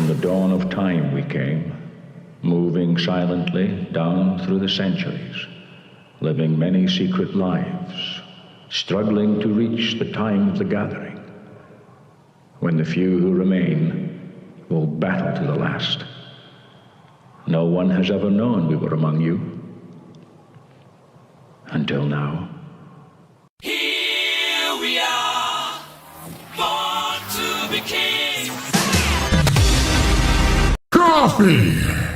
From the dawn of time we came, moving silently down through the centuries, living many secret lives, struggling to reach the time of the gathering, when the few who remain will battle to the last. No one has ever known we were among you, until now. Here we are, born to be kings. Coffee!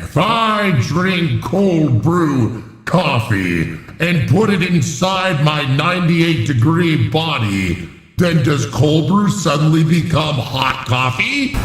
If I drink cold brew coffee and put it inside my 98-degree body, then does cold brew suddenly become hot coffee?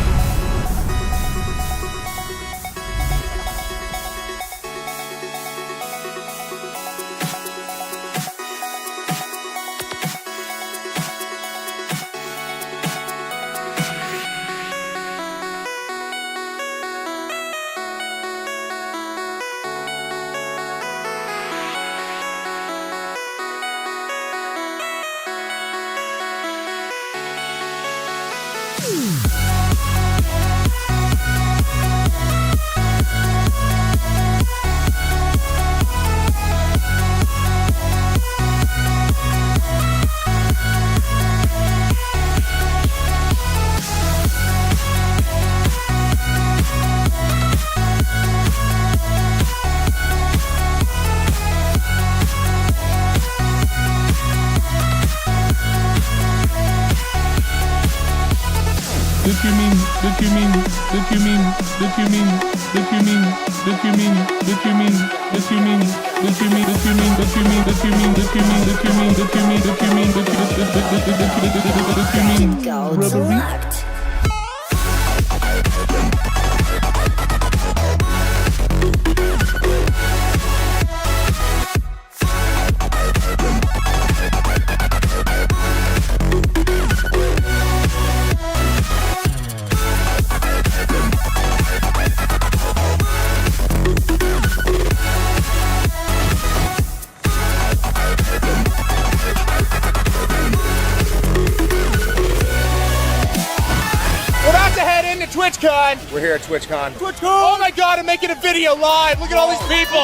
TwitchCon. We're here at TwitchCon. Oh my God, I'm making a video live. Look at all these people.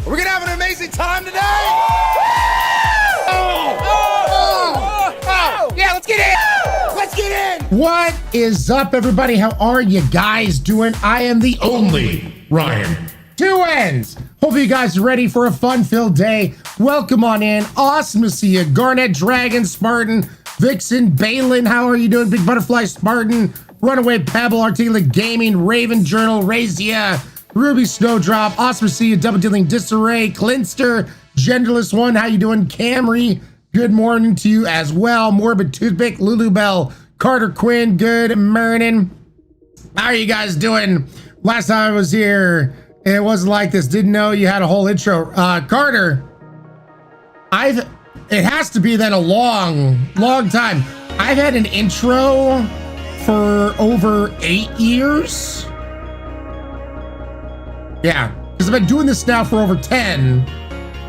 We're gonna have an amazing time today. Yeah, let's get in. Let's get in. What is up, everybody? How are you guys doing? I am the only Ryan. Two ends. Hopefully you guys are ready for a fun-filled day. Welcome on in. Awesome to see you. Garnet, Dragon, Spartan, Vixen, Balin. How are you doing? Big Butterfly, Spartan, Runaway Pebble, Articulate Gaming, Raven Journal, Razia, Ruby Snowdrop. Awesome to see you. Double Dealing Disarray, Clinster, Genderless One. How you doing? Camry. Good morning to you as well. Morbid Toothpick, Lulu Bell, Carter Quinn. Good morning. How are you guys doing? Last time I was here, it wasn't like this. Didn't know you had a whole intro. Carter, it has to be then a long time. I've had an intro for over 8 years. Yeah, because I've been doing this now for over 10.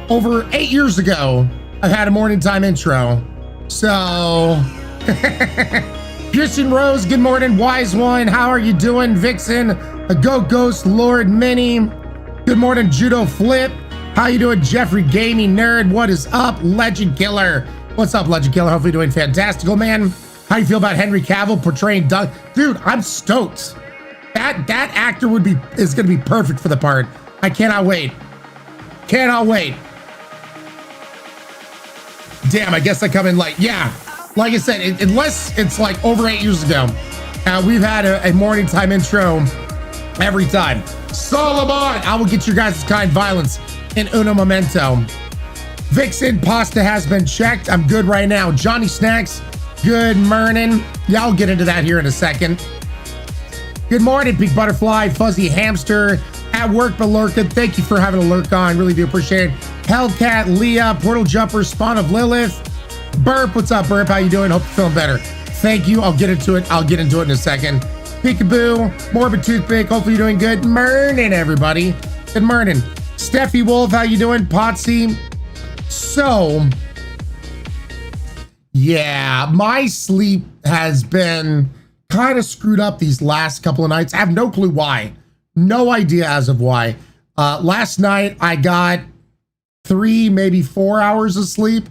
Over 8 years ago, I've had a morning time intro. So, Christian Rose, good morning. Wise One, how are you doing? Vixen, a Goat Ghost, Lord Mini. Good morning, Judo Flip. How you doing, Jeffrey Gaming Nerd? What is up, Legend Killer? What's up, Legend Killer? Hopefully doing fantastical, man. How you feel about Henry Cavill portraying Doug? Dude, I'm stoked. That actor is gonna be perfect for the part. I cannot wait. Cannot wait. Damn, I guess I come in late. Yeah, like I said, unless it's like over 8 years ago, we've had a morning time intro every time. Solomon, I will get your guys' kind violence in uno momento. Vixen, pasta has been checked. I'm good right now. Johnny Snacks, good morning. Yeah, I'll get into that here in a second. Good morning, Big Butterfly, Fuzzy Hamster, at work but lurking. Thank you for having a lurk on. Really do appreciate it. Hellcat, Leah, Portal Jumper, Spawn of Lilith, Burp. What's up, Burp? How you doing? Hope you're feeling better. Thank you. I'll get into it. in a second. Peekaboo, Morbid Toothpick. Hopefully you're doing good. Morning, everybody. Good morning. Steffi Wolf, how you doing? Potsy. So, yeah, my sleep has been kind of screwed up these last couple of nights. I have no clue why. No idea as of why. Last night I got 3, maybe 4 hours of sleep,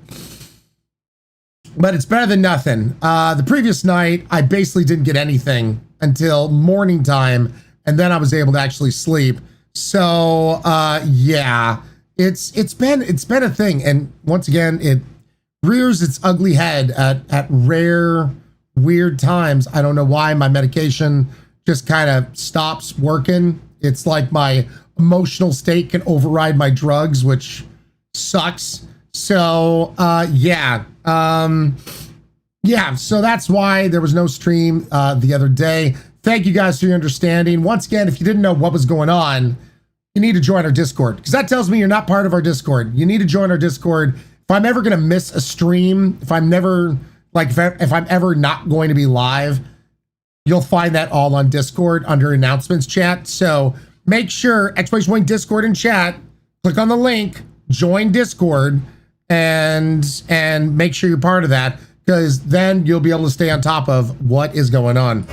but it's better than nothing. The previous night I basically didn't get anything until morning time, and then I was able to actually sleep. So yeah, it's been a thing, and once again it rears its ugly head at rare weird times. I don't know why my medication just kind of stops working. It's like my emotional state can override my drugs, which sucks. So yeah, so that's why there was no stream the other day. Thank you guys for your understanding. Once again, if you didn't know what was going on, you need to join our Discord, because that tells me you're not part of our Discord. You need to join our Discord. If I'm ever going to miss a stream, if I'm never, like, if I'm ever not going to be live, you'll find that all on Discord under announcements chat. So make sure, ! Discord and chat, click on the link, join Discord, and make sure you're part of that, because then you'll be able to stay on top of what is going on.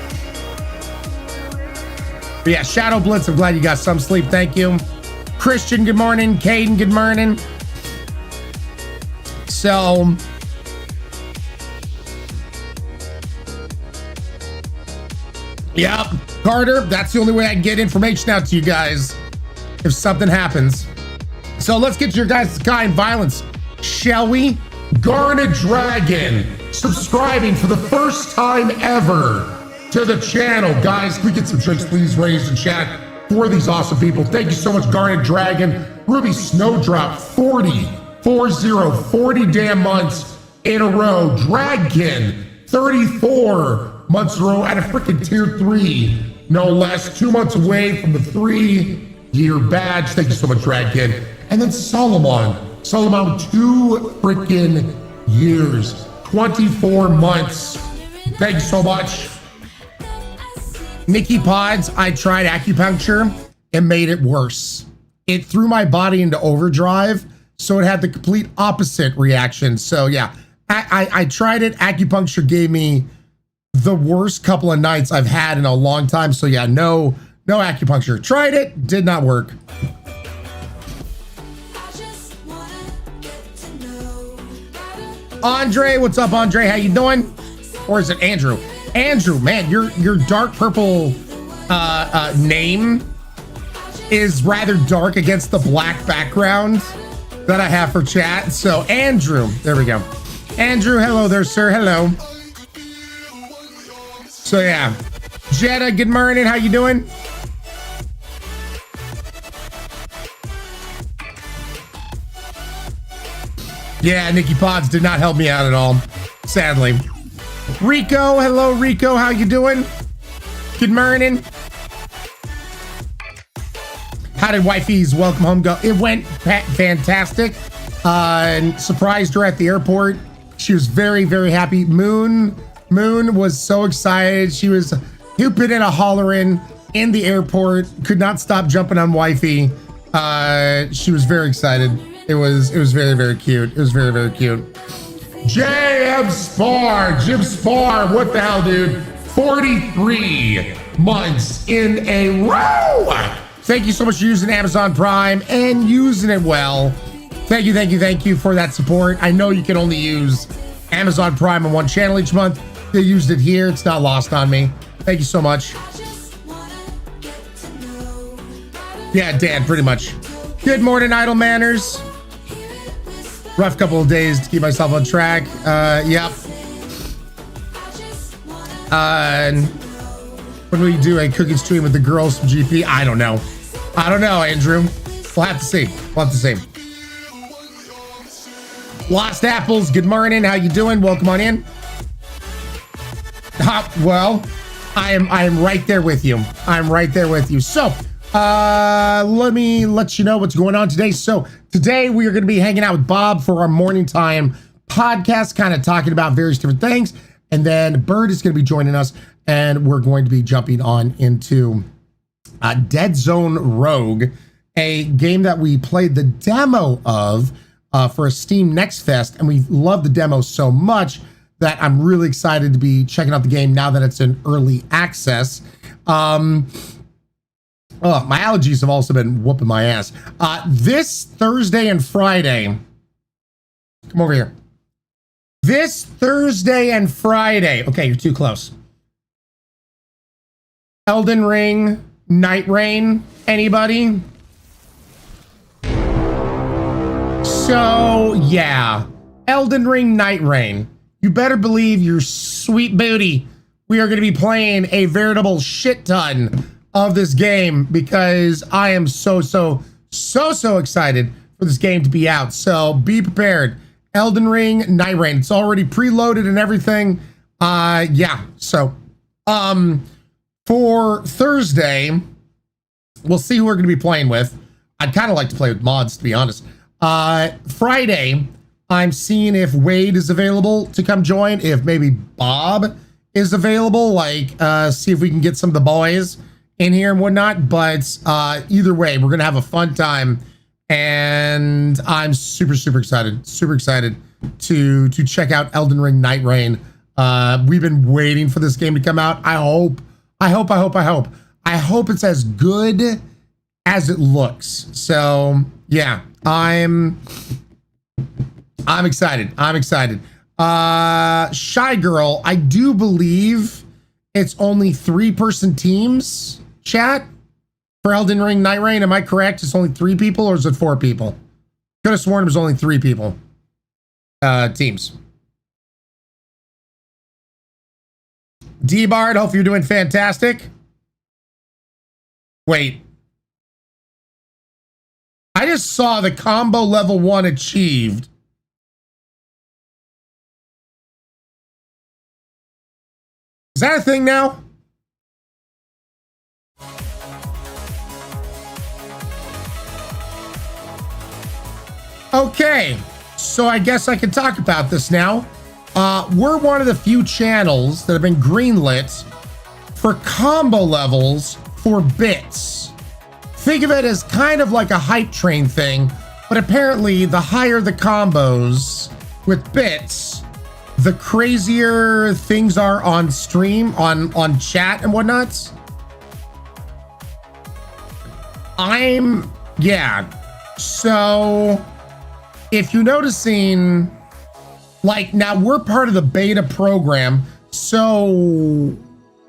But yeah, Shadow Blitz, I'm glad you got some sleep. Thank you. Christian, good morning. Caden, good morning. So, yep, Carter, that's the only way I can get information out to you guys if something happens. So let's get to your guys' kind violence, shall we? Garnet Dragon, subscribing for the first time ever to the channel. Guys, can we get some drinks, please? Raise the chat for these awesome people. Thank you so much, Garnet Dragon. Ruby Snowdrop, 40 damn months in a row. Dragon, 34 months in a row at a freaking tier 3, no less. 2 months away from the 3-year badge. Thank you so much, Dragon. And then Solomon, 2 freaking years, 24 months. Thank you so much. Nikki Pods, I tried acupuncture and made it worse. It threw my body into overdrive, so it had the complete opposite reaction. So yeah, I tried it. Acupuncture gave me the worst couple of nights I've had in a long time. So yeah, no acupuncture. Tried it, did not work. Andre, what's up, Andre? How you doing? Or is it Andrew? Andrew, man, your dark purple name is rather dark against the black background that I have for chat. So Andrew, there we go. Andrew, hello there, sir. Hello. So yeah, Jetta, good morning. How you doing? Yeah, Nikki Pods did not help me out at all, sadly. Rico, hello Rico, how you doing? Good morning. How did wifey's welcome home go? It went fantastic. And surprised her at the airport. She was very, very happy. Moon was so excited. She was hooping and hollering in the airport. Could not stop jumping on wifey. She was very excited. It was very, very cute. It was very, very cute. Jim Spar, what the hell, dude? 43 months in a row. Thank you so much for using Amazon Prime and using it well. Thank you for that support. I know you can only use Amazon Prime on one channel each month. They used it here. It's not lost on me. Thank you so much. Yeah, Dan, pretty much. Good morning, Idle Manners. Rough couple of days to keep myself on track. Yep. And when we do a cooking stream with the girls from GP, I don't know, Andrew. We'll have to see. Lost Apples, good morning. How you doing? Welcome on in. Well, I am right there with you. So, let me let you know what's going on today. So today we are going to be hanging out with Bob for our morning time podcast, kind of talking about various different things. And then Bird is going to be joining us, and we're going to be jumping on into Deadzone Rogue, a game that we played the demo of for a Steam Next Fest. And we love the demo so much that I'm really excited to be checking out the game now that it's in early access. Oh, my allergies have also been whooping my ass. This Thursday and Friday, come over here. This Thursday and Friday, okay, you're too close. Elden Ring, Night Rain, anybody? So, yeah, Elden Ring, Night Rain. You better believe your sweet booty. We are going to be playing a veritable shit ton of this game because I am so excited for this game to be out. So be prepared. Elden Ring, Night Rain. It's already preloaded and everything. Yeah. So, for Thursday, we'll see who we're going to be playing with. I'd kind of like to play with mods, to be honest. Friday, I'm seeing if Wade is available to come join, if maybe Bob is available, like, see if we can get some of the boys in here and whatnot. But either way, we're gonna have a fun time, and I'm super excited to check out Elden Ring Night Rain. We've been waiting for this game to come out. I hope it's as good as it looks. So yeah, I'm excited. Shy Girl, I do believe it's only 3-person teams, chat, for Elden Ring Night Rain. Am I correct? It's only 3 people, or is it 4 people? Could have sworn it was only 3 people. Teams. D-Bard, hope you're doing fantastic. Wait. I just saw the combo level 1 achieved. Is that a thing now? Okay, so I guess I can talk about this now. We're one of the few channels that have been greenlit for combo levels for bits. Think of it as kind of like a hype train thing, but apparently the higher the combos with bits, the crazier things are on stream, on chat and whatnot. Yeah. So if you're noticing, like, now we're part of the beta program, so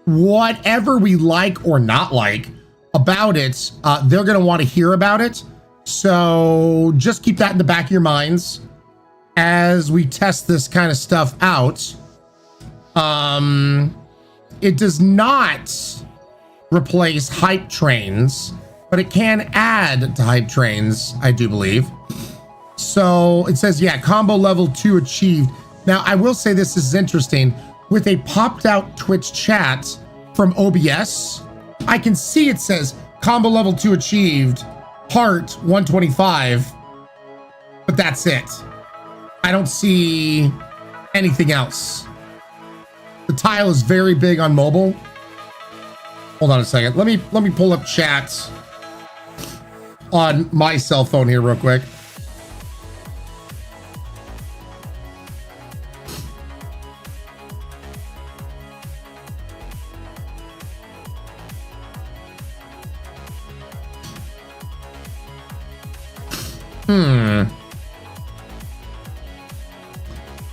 whatever we like or not like about it, they're going to want to hear about it. So just keep that in the back of your minds as we test this kind of stuff out. It does not replace hype trains, but it can add to hype trains, I do believe. So it says, yeah, combo level 2 achieved. Now, I will say this is interesting. With a popped out Twitch chat from OBS, I can see it says combo level 2 achieved, heart 125, but that's it. I don't see anything else. The tile is very big on mobile. Hold on a second. Let me pull up chats on my cell phone here real quick.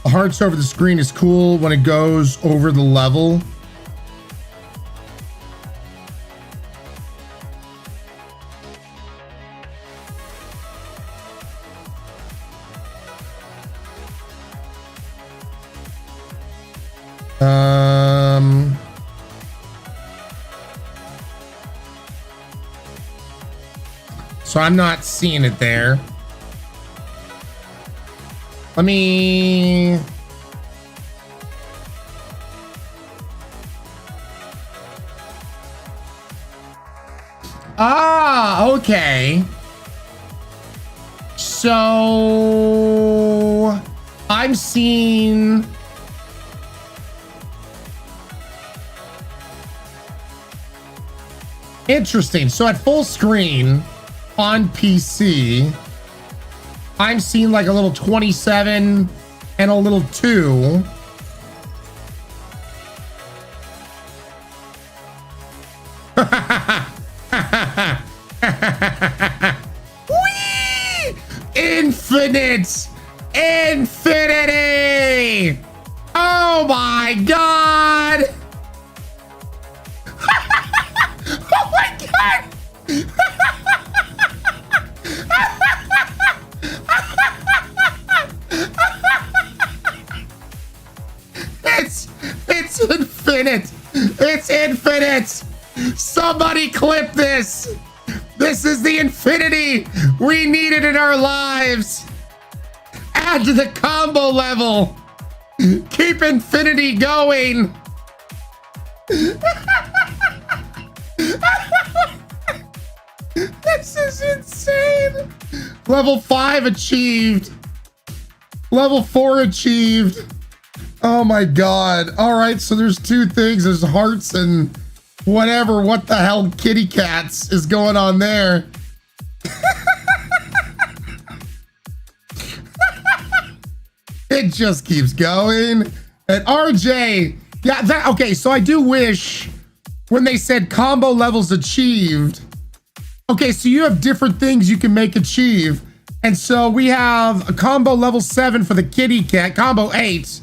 The hearts over the screen is cool when it goes over the level. So I'm not seeing it there. Let me... Okay. So I'm seeing... Interesting. So at full screen on PC, I'm seeing like a little 27 and a little 2. infinite infinity. Oh my God. Oh my God. It's infinite. It's infinite. Somebody clip this. This is the infinity we needed in our lives. Add to the combo level. Keep infinity going. This is insane. Level 5 achieved. Level 4 achieved. Oh my God. All right, so there's two things. There's hearts and whatever. What the hell kitty cats is going on there? It just keeps going. And RJ, yeah, okay, so I do wish when they said combo levels achieved. Okay, so you have different things you can make achieve. And so we have a combo level 7 for the kitty cat, combo 8,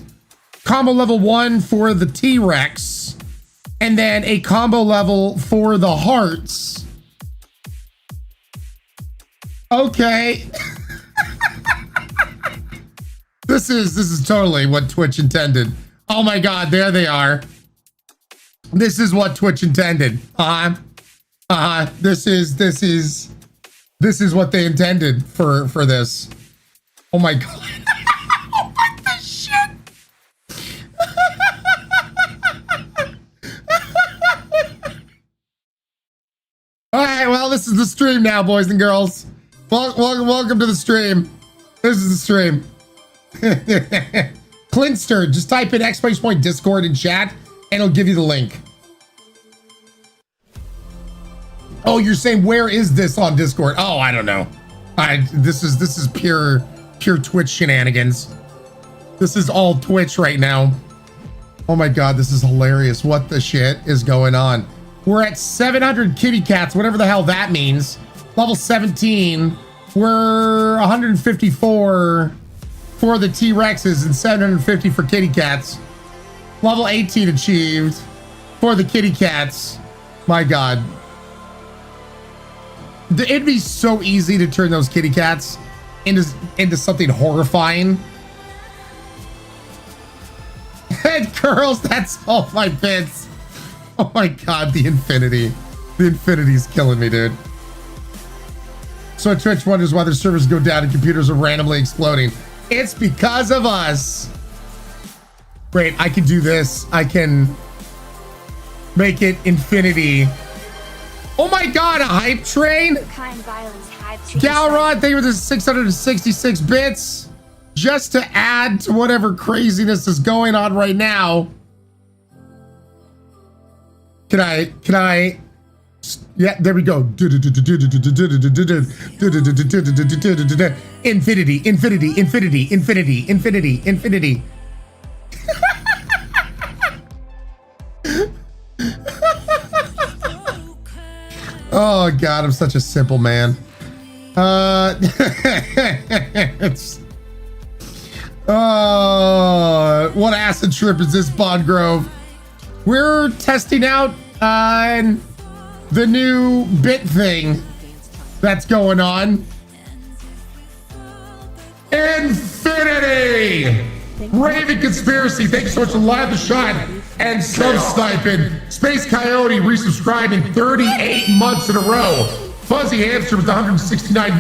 combo level 1 for the T-Rex, and then a combo level for the hearts. Okay. This is totally what Twitch intended. Oh my God, there they are. This is what Twitch intended. This is what they intended for this. Oh my God. What the shit? All right, well, this is the stream now, boys and girls. Welcome to the stream. This is the stream. Clinster, just type in ! Discord in chat and it'll give you the link. Oh, you're saying where is this on Discord? Oh, I don't know. This is pure Twitch shenanigans. This is all Twitch right now. Oh my God, this is hilarious. What the shit is going on? We're at 700 kitty cats, whatever the hell that means. Level 17. We're 154 for the T-Rexes and 750 for kitty cats. Level 18 achieved for the kitty cats. My God. It'd be so easy to turn those kitty cats into something horrifying. Head curls, that's all my bits. Oh my God, the infinity. The infinity's killing me, dude. So Twitch wonders why their servers go down and computers are randomly exploding. It's because of us. Great, I can do this. I can make it infinity. Oh my God, a hype train? Galrod, thank you for the 666 bits. Just to add to whatever craziness is going on right now. Can I? Yeah, there we go. Infinity, infinity, infinity, infinity, infinity, infinity. Oh God, I'm such a simple man. What acid trip is this, Bond Grove? We're testing out the new bit thing that's going on. Infinity! Raven Conspiracy, thank you so much for live the shot and sub-sniping. Space Coyote resubscribing 38 months in a row. Fuzzy Hamster with 169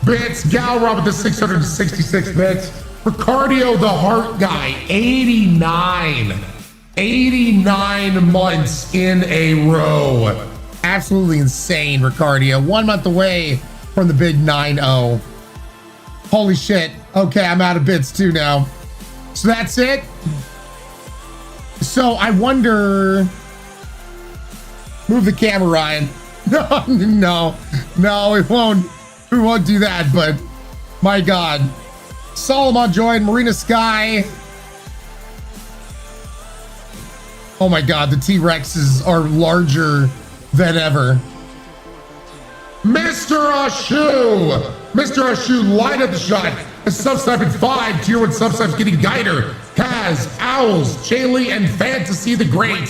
bits. Galrob with the 666 bits. Ricardio the Heart Guy, 89. 89 months in a row. Absolutely insane, Ricardio. 1 month away from the big 9-0. Holy shit. Okay, I'm out of bits too now. So that's it. So I wonder... Move the camera, Ryan. No, we won't do that, but my God. Solomon joined, Marina Sky. Oh my God, the T-Rexes are larger than ever. Mr. Ashu Mr. Ashu, line up the shot. A subsnipe at 5. Tier 1 subsnipes getting Guider, Kaz, Owls, Jaylee, and Fantasy the Great.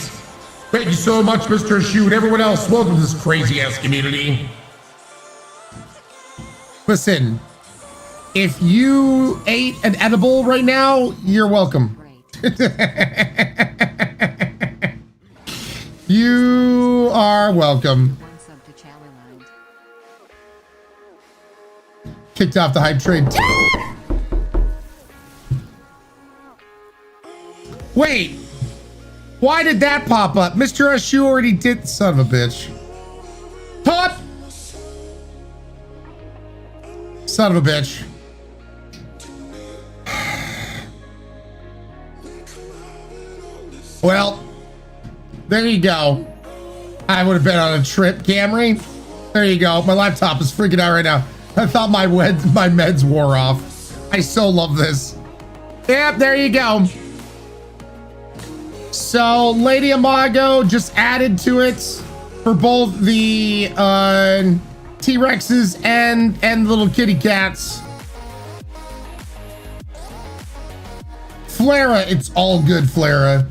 Thank you so much, Mr. Ashu, and everyone else. Welcome to this crazy-ass community. Listen, if you ate an edible right now, you're welcome. You are welcome. Kicked off the hype train. Wait, why did that pop up? Mr. Ashu already did. Son of a bitch. Pop. Son of a bitch. Well, there you go. I would have been on a trip, Camry. There you go. My laptop is freaking out right now. I thought my meds wore off. I so love this. Yep, there you go. So Lady Imago just added to it for both the T-Rexes and little kitty cats. Flara, it's all good, Flara.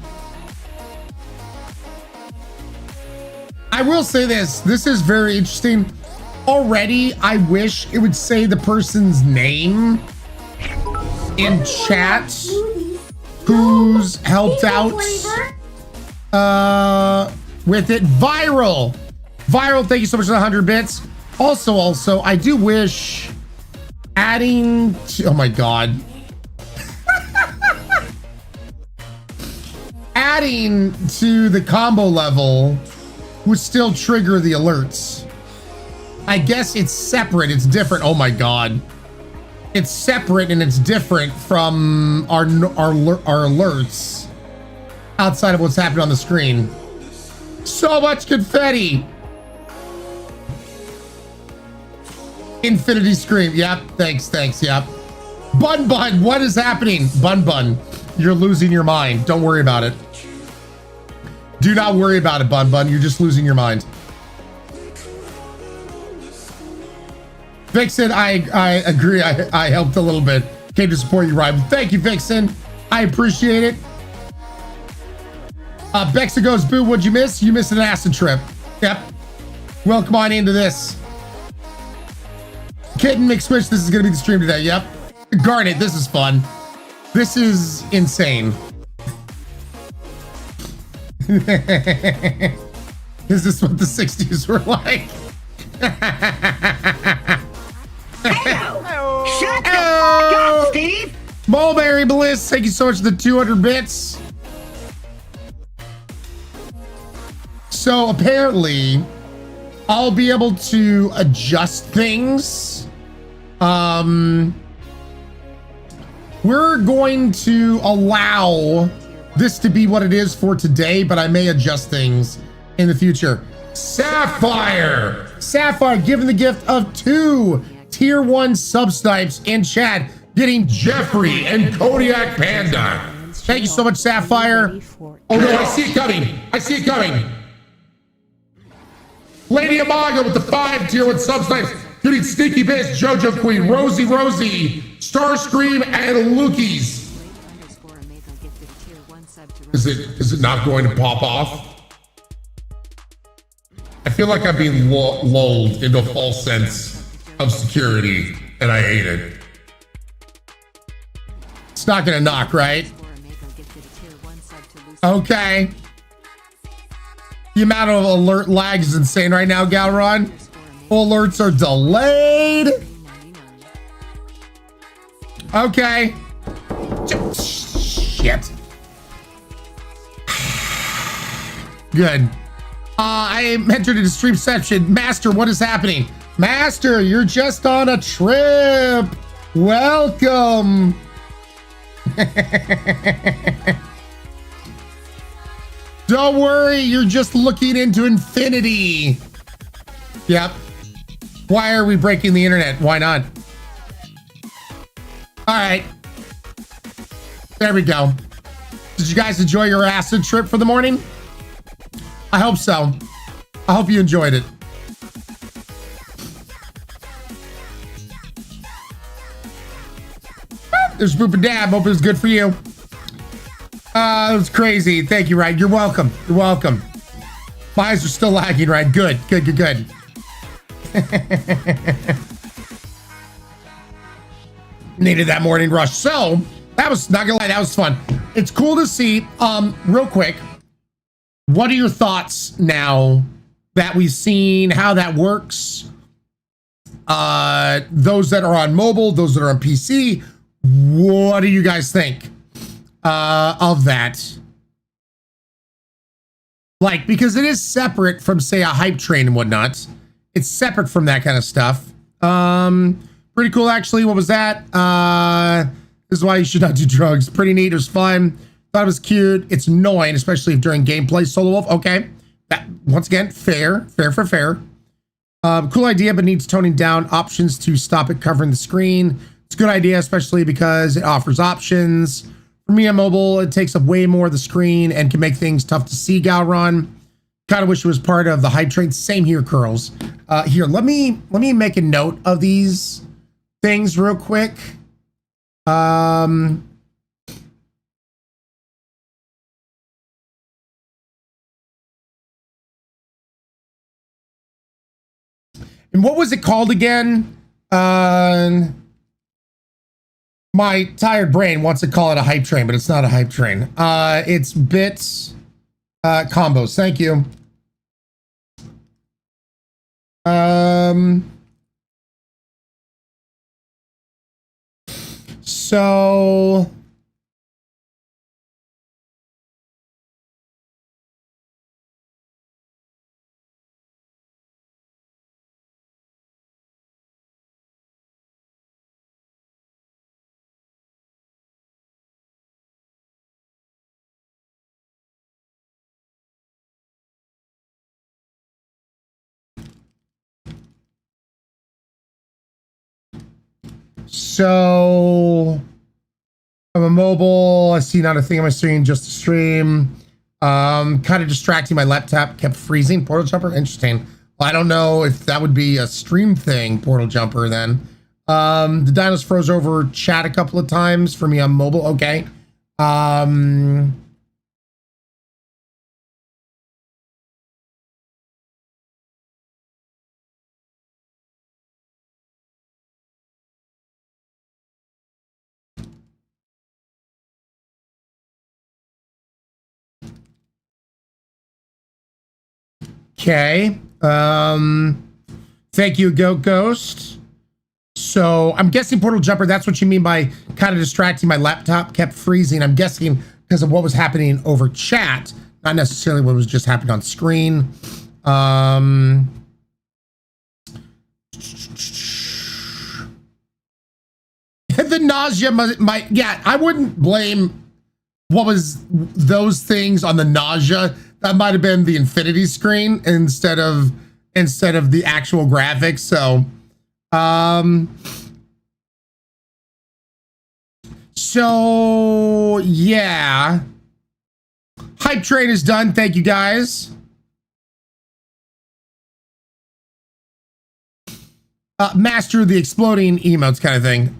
I will say this is very interesting. Already, I wish it would say the person's name in chat who's helped out with it. Viral, thank you so much for the 100 bits. Also, I do wish adding to, oh my God. Adding to the combo level would still trigger the alerts. I guess it's separate, it's different. Oh my God. It's separate and it's different from our alerts outside of what's happening on the screen. So much confetti. Infinity Scream. Yep, thanks, yep. Bun, what is happening? Bun, you're losing your mind. Don't worry about it. Do not worry about it, Bun. You're just losing your mind. Vixen, I agree. I helped a little bit. Came to support you, Ryan. Thank you, Vixen. I appreciate it. Bexa goes, boo, what'd you miss? You missed an acid trip. Yep. Welcome on into this. Kitten McSwitch, this is going to be the stream today. Yep. Garnet, this is fun. This is insane. Is this what the 60s were like? Hello. Shut the fuck up, Steve. Mulberry Bliss, thank you so much for the 200 bits. So apparently, I'll be able to adjust things. We're going to allow this to be what it is for today, but I may adjust things in the future. Sapphire, given the gift of 2 tier 1 subsnipes in chat, getting Jeffrey and Kodiak Panda. Thank you so much, Sapphire. Oh no, I see it coming. Lady Imago with the 5 tier 1 subsnipes, getting Sneaky Bitch, Jojo Queen, Rosie, Starscream, and Lukey's. Is it not going to pop off? I feel like I'm being lulled into a false sense of security, and I hate it. It's not gonna knock, right? Okay. The amount of alert lag is insane right now, Galron. Alerts are delayed. Okay. Shit. Good. I entered into stream section. Master, what is happening? Master, you're just on a trip. Welcome. Don't worry, you're just looking into infinity. Yep. Why are we breaking the internet? Why not? All right. There we go. Did you guys enjoy your acid trip for the morning? I hope so. I hope you enjoyed it. There's Boop and Dab. Hope it was good for you. It was crazy. Thank you, Ryan. You're welcome. You're welcome. My eyes are still lagging, Ryan. Good. Needed that morning rush. So that was, not gonna lie, that was fun. It's cool to see. Real quick, what are your thoughts now that we've seen how that works? Those that are on mobile, those that are on PC, what do you guys think of that? Like, because it is separate from, say, a hype train and whatnot. It's separate from that kind of stuff. Pretty cool, actually. What was that? This is why you should not do drugs. Pretty neat. It was fun. Thought it was cute. It's annoying, especially if during gameplay. Solo Wolf. Okay. That, once again, fair. Cool idea, but needs toning down options to stop it covering the screen. It's a good idea, especially because it offers options. For me on mobile, it takes up way more of the screen and can make things tough to see, Galron. Kind of wish it was part of the hype train. Same here, Curls. Here, let me make a note of these things real quick. And what was it called again? My tired brain wants to call it a hype train, but it's not a hype train. It's bits combos. Thank you. So I'm a mobile. I see not a thing on my screen, just a stream. Kind of distracting. My laptop kept freezing. Portal jumper, interesting. Well, I don't know if that would be a stream thing. Portal jumper then. The dinos froze over chat a couple of times for me on mobile. Okay. Okay. Thank you, Ghost. So I'm guessing Portal Jumper, that's what you mean by kind of distracting. My laptop kept freezing. I'm guessing because of what was happening over chat, not necessarily what was just happening on screen. The nausea might, yeah, I wouldn't blame what was those things on the nausea. That might have been the infinity screen instead of the actual graphics. So, yeah, hype train is done. Thank you guys. Master the exploding emotes kind of thing.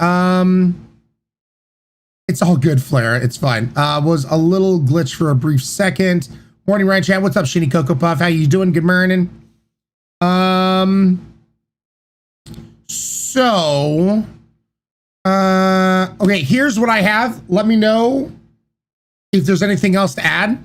It's all good, Flare. It's fine. Was a little glitch for a brief second. Morning, Ryan chat. What's up, Shitty Cocoa Puff? How you doing? Good morning. Okay, here's what I have. Let me know if there's anything else to add.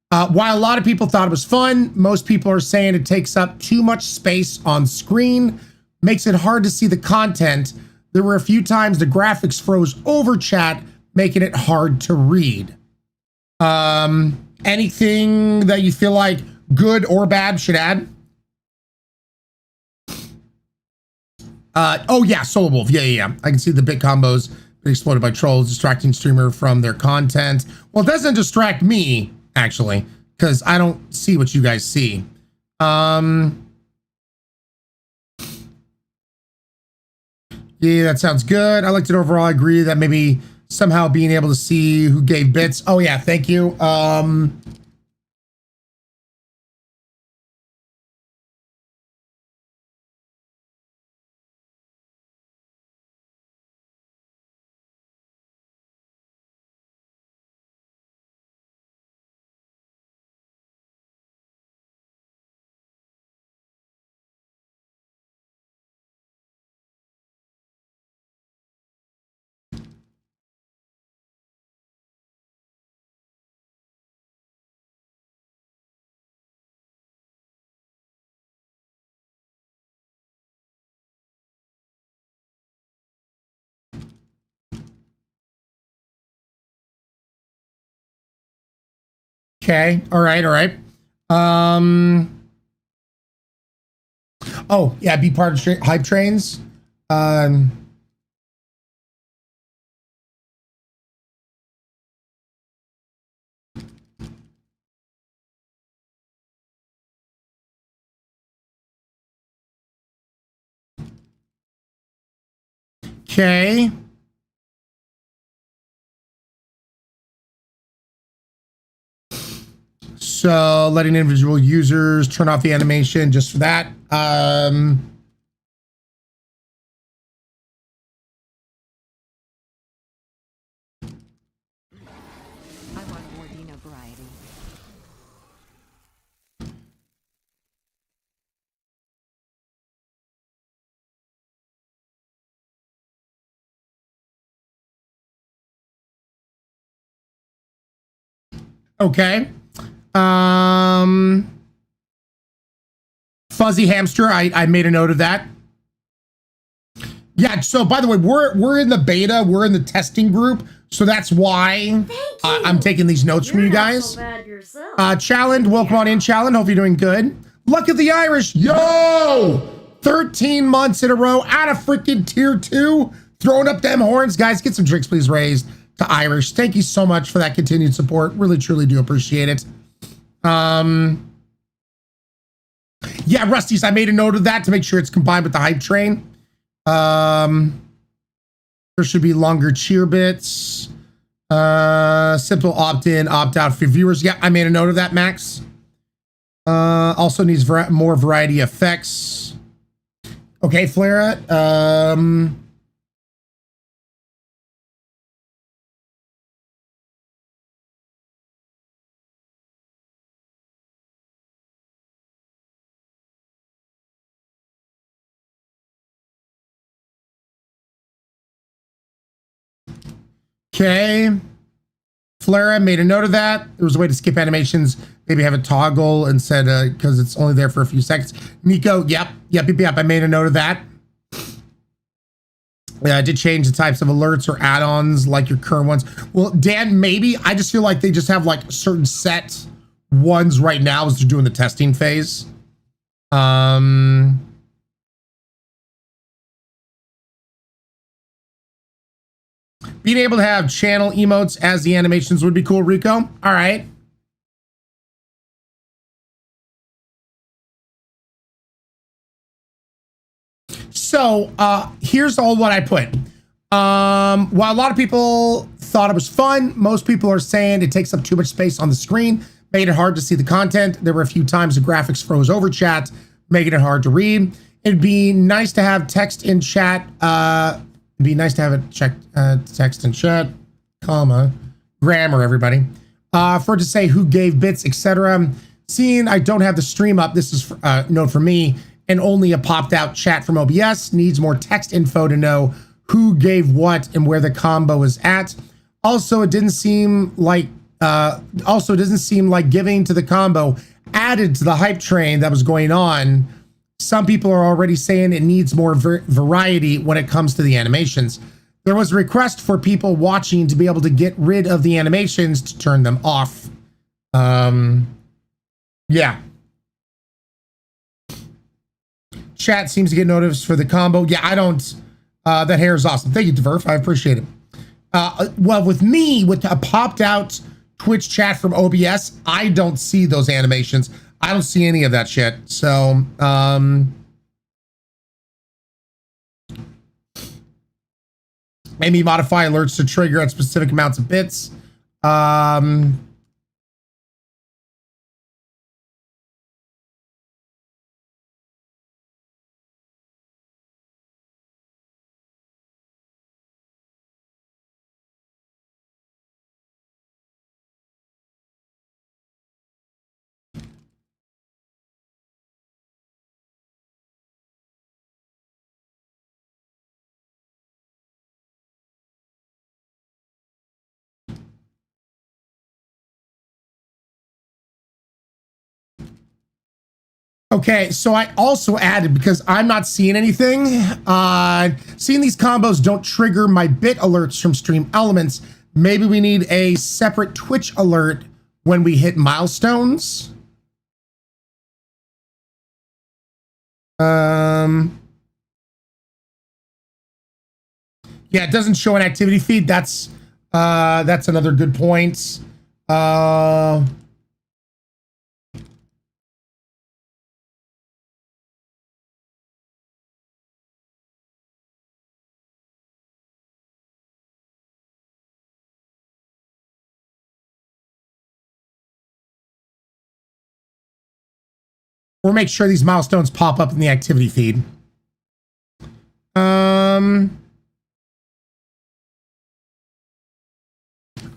While a lot of people thought it was fun, most people are saying it takes up too much space on screen, makes it hard to see the content. There were a few times the graphics froze over chat, making it hard to read. Anything that you feel like good or bad should add? Oh yeah, Solo Wolf. Yeah. I can see the bit combos being exploded by trolls, distracting streamer from their content. Well, it doesn't distract me, actually, because I don't see what you guys see. Yeah, that sounds good. I liked it overall. I agree that maybe somehow being able to see who gave bits. Oh yeah, thank you. Okay. All right. All right. Oh yeah, be part of hype trains. Okay. So letting individual users turn off the animation just for that. Okay. Fuzzy hamster. I made a note of that. Yeah. So by the way, we're in the beta. We're in the testing group. So that's why I'm taking these notes from you guys. Challenge, welcome on in, Challenge. Hope you're doing good. Luck of the Irish. Yo! 13 months in a row out of freaking tier 2. Throwing up them horns. Guys, get some drinks, please, raised to Irish. Thank you so much for that continued support. Really, truly do appreciate it. Yeah, Rusty's, I made a note of that to make sure it's combined with the hype train. There should be longer cheer bits. Simple opt-in, opt-out for viewers. Yeah, I made a note of that, Max. Also needs more variety effects. Okay, Flare. Okay. Flare made a note of that. There was a way to skip animations. Maybe have a toggle and said because it's only there for a few seconds. Nico, yep. I made a note of that. I did change the types of alerts or add-ons like your current ones. Well, Dan, maybe. I just feel like they just have like certain set ones right now as they're doing the testing phase. Being able to have channel emotes as the animations would be cool, Rico. All right. So here's all what I put. While a lot of people thought it was fun, most people are saying it takes up too much space on the screen, made it hard to see the content. There were a few times the graphics froze over chat, making it hard to read. It'd be nice to have text in chat. It'd be nice to have it check text in chat, comma, grammar, everybody. For it to say who gave bits, etc. Seeing I don't have the stream up, this is note for me, and only a popped out chat from OBS. Needs more text info to know who gave what and where the combo is at. Also, it didn't seem like giving to the combo added to the hype train that was going on. Some people are already saying it needs more variety when it comes to the animations. There was a request for people watching to be able to get rid of the animations to turn them off. Yeah. Chat seems to get noticed for the combo. Yeah, I don't. That hair is awesome. Thank you, Diverf. I appreciate it. Well, with me, with a popped out Twitch chat from OBS, I don't see those animations. I don't see any of that shit. So, maybe modify alerts to trigger at specific amounts of bits. Okay, so I also added, because I'm not seeing anything, seeing these combos don't trigger my bit alerts from stream elements. Maybe we need a separate Twitch alert when we hit milestones. Yeah, it doesn't show an activity feed. That's another good point. Or make sure these milestones pop up in the activity feed.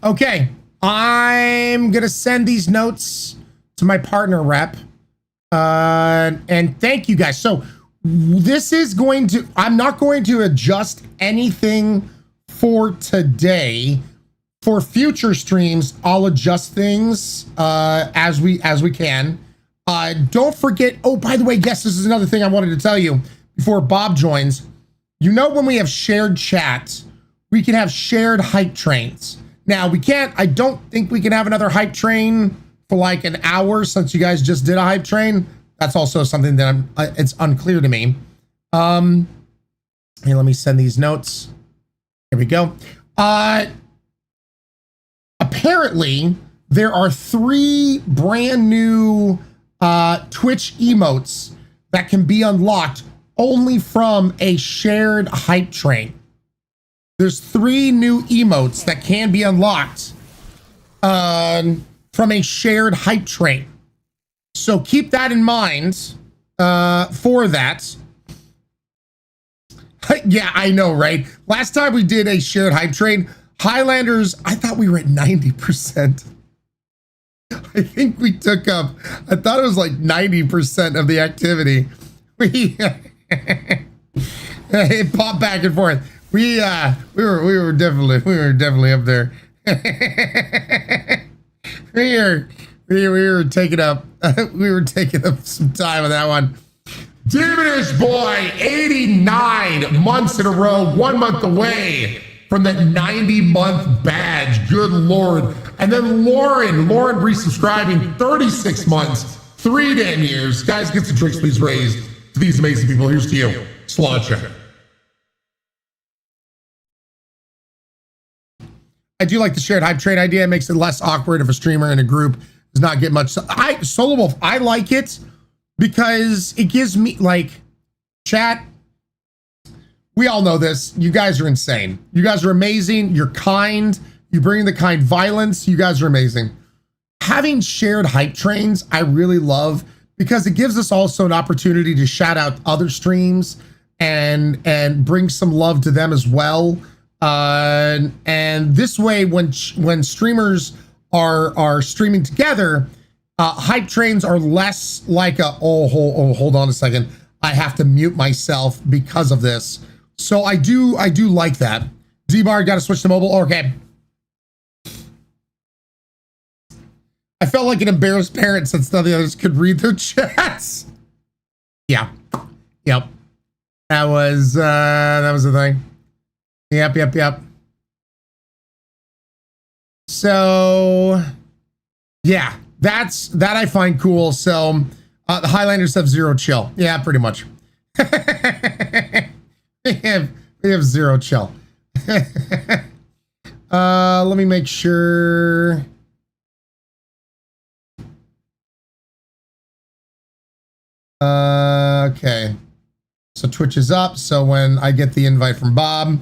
Okay, I'm gonna send these notes to my partner rep, and thank you guys. So this is going to, I'm not going to adjust anything for today. For future streams, I'll adjust things as we can. Don't forget, oh, by the way, yes, this is another thing I wanted to tell you before Bob joins. You know, when we have shared chat, we can have shared hype trains. Now, we can't, I don't think we can have another hype train for like an hour since you guys just did a hype train. That's also something that it's unclear to me. Here, let me send these notes. Here we go. Apparently, there are 3 brand new Twitch emotes that can be unlocked only from a shared hype train. There's 3 new emotes that can be unlocked from a shared hype train. So keep that in mind for that. Yeah, I know, right? Last time we did a shared hype train, Highlanders, I thought we were at 90%. I think we took up, I thought it was like 90% of the activity. It popped back and forth. We were definitely up there. we were taking up some time on that one. Diminish boy, 89 months in a row, 1 month away from that 90-month badge. Good Lord. And then Lauren resubscribing 36 months, 3 damn years. Guys, get some drinks please raised to these amazing people. Here's to you. Slaughter. I do like the shared hype train idea. It makes it less awkward if a streamer in a group does not get much. Solo Wolf, I like it because it gives me, like, chat. We all know this. You guys are insane. You guys are amazing. You're kind. You bring the kind violence. You guys are amazing. Having shared hype trains, I really love because it gives us also an opportunity to shout out other streams and bring some love to them as well. And this way, when streamers are streaming together, hype trains are less like a, hold on a second, I have to mute myself because of this. So I do like that. D-Bar, got to switch to mobile. Okay. I felt like an embarrassed parent since none of the others could read their chats. Yeah. Yep. That was the thing. Yep. So, yeah, that I find cool. So, the Highlanders have 0 chill. Yeah, pretty much. we have 0 chill. Let me make sure. Okay. So Twitch is up. So when I get the invite from Bob,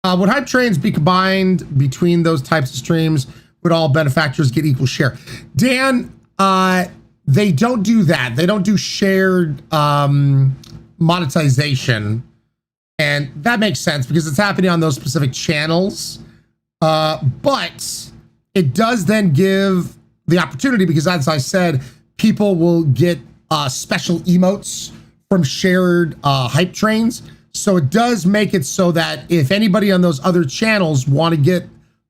would hype trains be combined between those types of streams? Would all benefactors get equal share? Dan, they don't do that. They don't do shared monetization. And that makes sense because it's happening on those specific channels. But it does then give the opportunity because, as I said, people will get special emotes from shared hype trains. So it does make it so that if anybody on those other channels want to get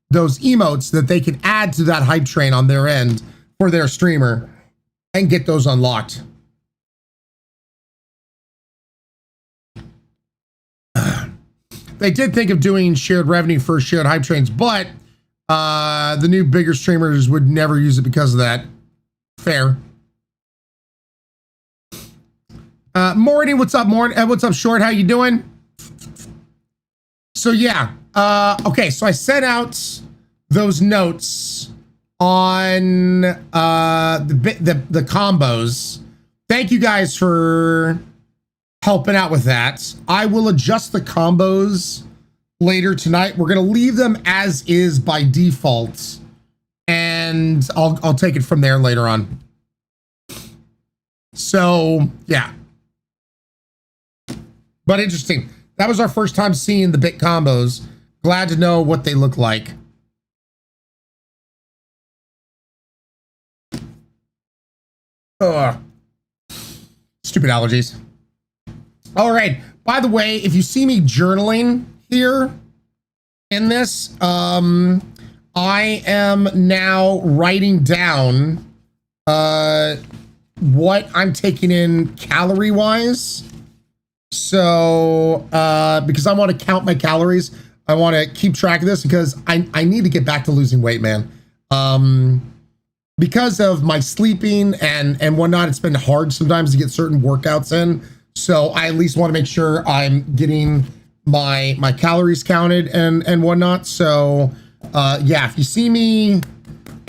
those emotes, that they can add to that hype train on their end for their streamer and get those unlocked. They did think of doing shared revenue for shared hype trains, but The new bigger streamers would never use it because of that. Fair. Morty, what's up, Morty? What's up, Short? How you doing? So yeah, okay, so I sent out those notes on the combos. Thank you guys for helping out with that. I will adjust the combos later tonight. We're gonna leave them as is by default, and I'll take it from there later on. So yeah, but interesting. That was our first time seeing the bit combos. Glad to know what they look like. Ugh. Stupid allergies. All right. By the way, if you see me journaling here in this, I am now writing down what I'm taking in calorie wise. So, because I want to count my calories, I want to keep track of this because I need to get back to losing weight, man. Because of my sleeping and whatnot, it's been hard sometimes to get certain workouts in. So I at least want to make sure I'm getting my calories counted and whatnot. So, yeah, if you see me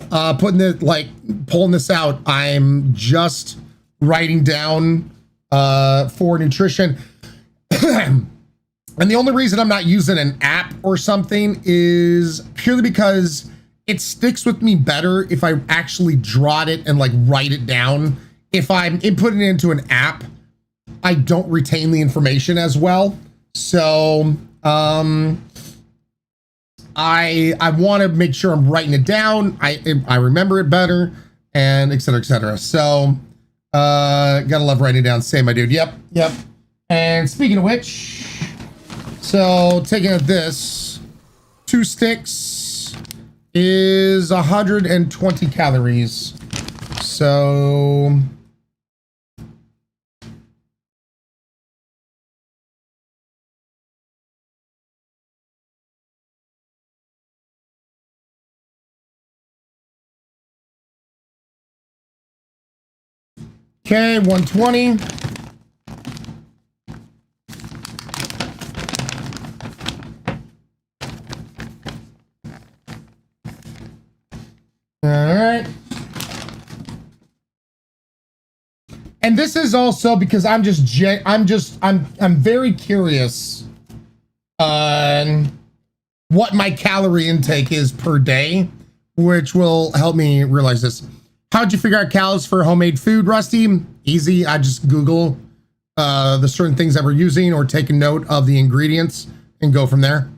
pulling this out, I'm just writing down for nutrition. And the only reason I'm not using an app or something is purely because it sticks with me better if I actually draw it and like write it down. If I'm inputting it into an app, I don't retain the information as well. So I want to make sure I'm writing it down. I remember it better, and et cetera, et cetera. So gotta love writing it down. Same, my dude. Yep. And speaking of which, so taking out this, 2 sticks is 120 calories. So okay, 120. All right. And this is also because I'm very curious on what my calorie intake is per day, which will help me realize this. How'd you figure out calories for homemade food, Rusty? Easy. I just Google the certain things that we're using or take a note of the ingredients and go from there.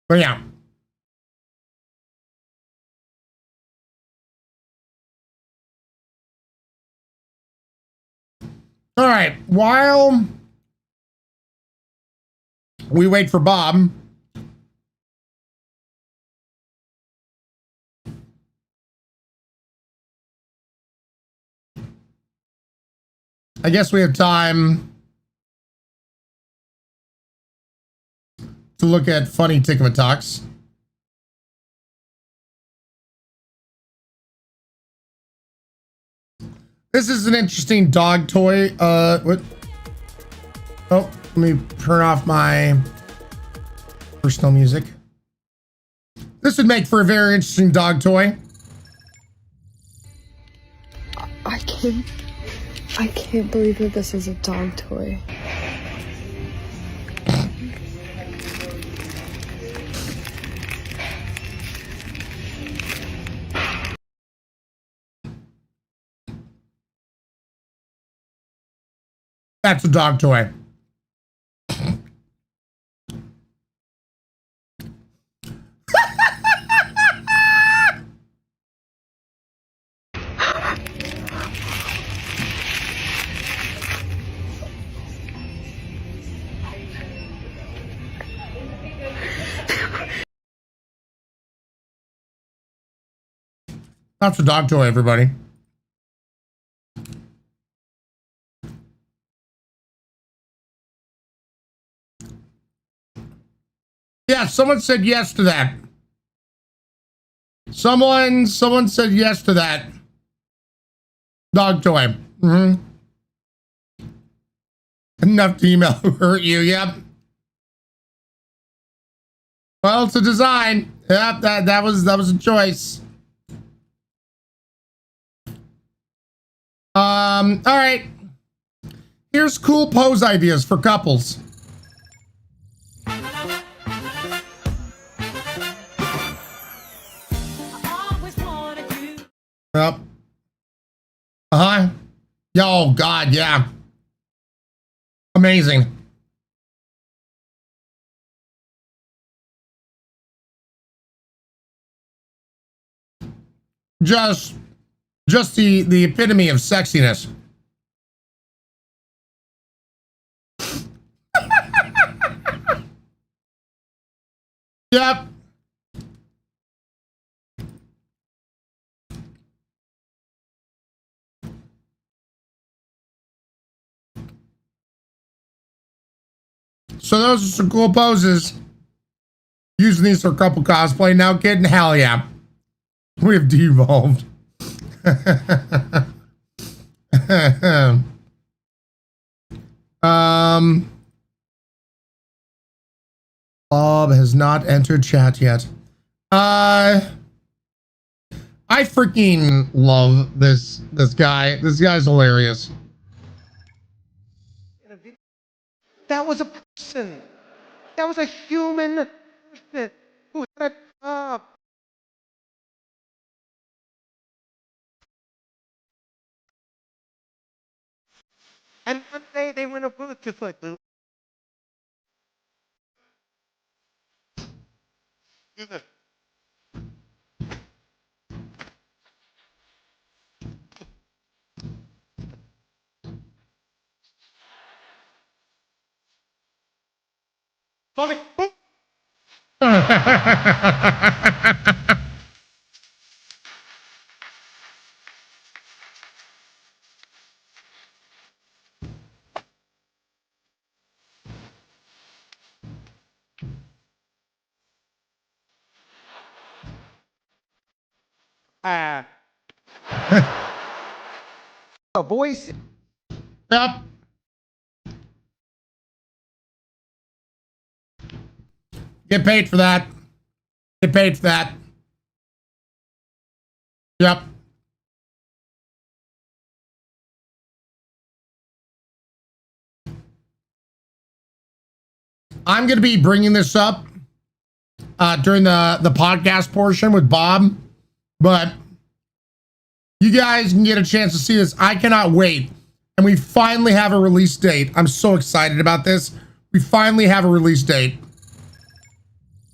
But yeah. All right. While we wait for Bob, I guess we have time to look at funny Tikva talks. This is an interesting dog toy. What? Oh, let me turn off my personal music. This would make for a very interesting dog toy. I can't believe that this is a dog toy. That's a dog toy. That's a dog toy, everybody. Yeah, someone said yes to that. Someone said yes to that. Dog toy. Mm-hmm. Enough to email who hurt you. Yep. Well, it's a design. Yep, that was a choice. All right. Here's cool pose ideas for couples. Yep. Uh-huh. Oh, God, yeah. Amazing. Just the epitome of sexiness. Yep. So those are some cool poses. Using these for couple cosplay. Now, kidding? Hell yeah. We have devolved. Bob has not entered chat yet. I freaking love this guy. This guy's hilarious. That was a person. That was a human person who had a job. And one day they went a booth just like this. Do this. Sonic boom. A voice. Yep. Get paid for that. Get paid for that. Yep. I'm going to be bringing this up during the podcast portion with Bob, but you guys can get a chance to see this. I cannot wait. And we finally have a release date. I'm so excited about this. We finally have a release date.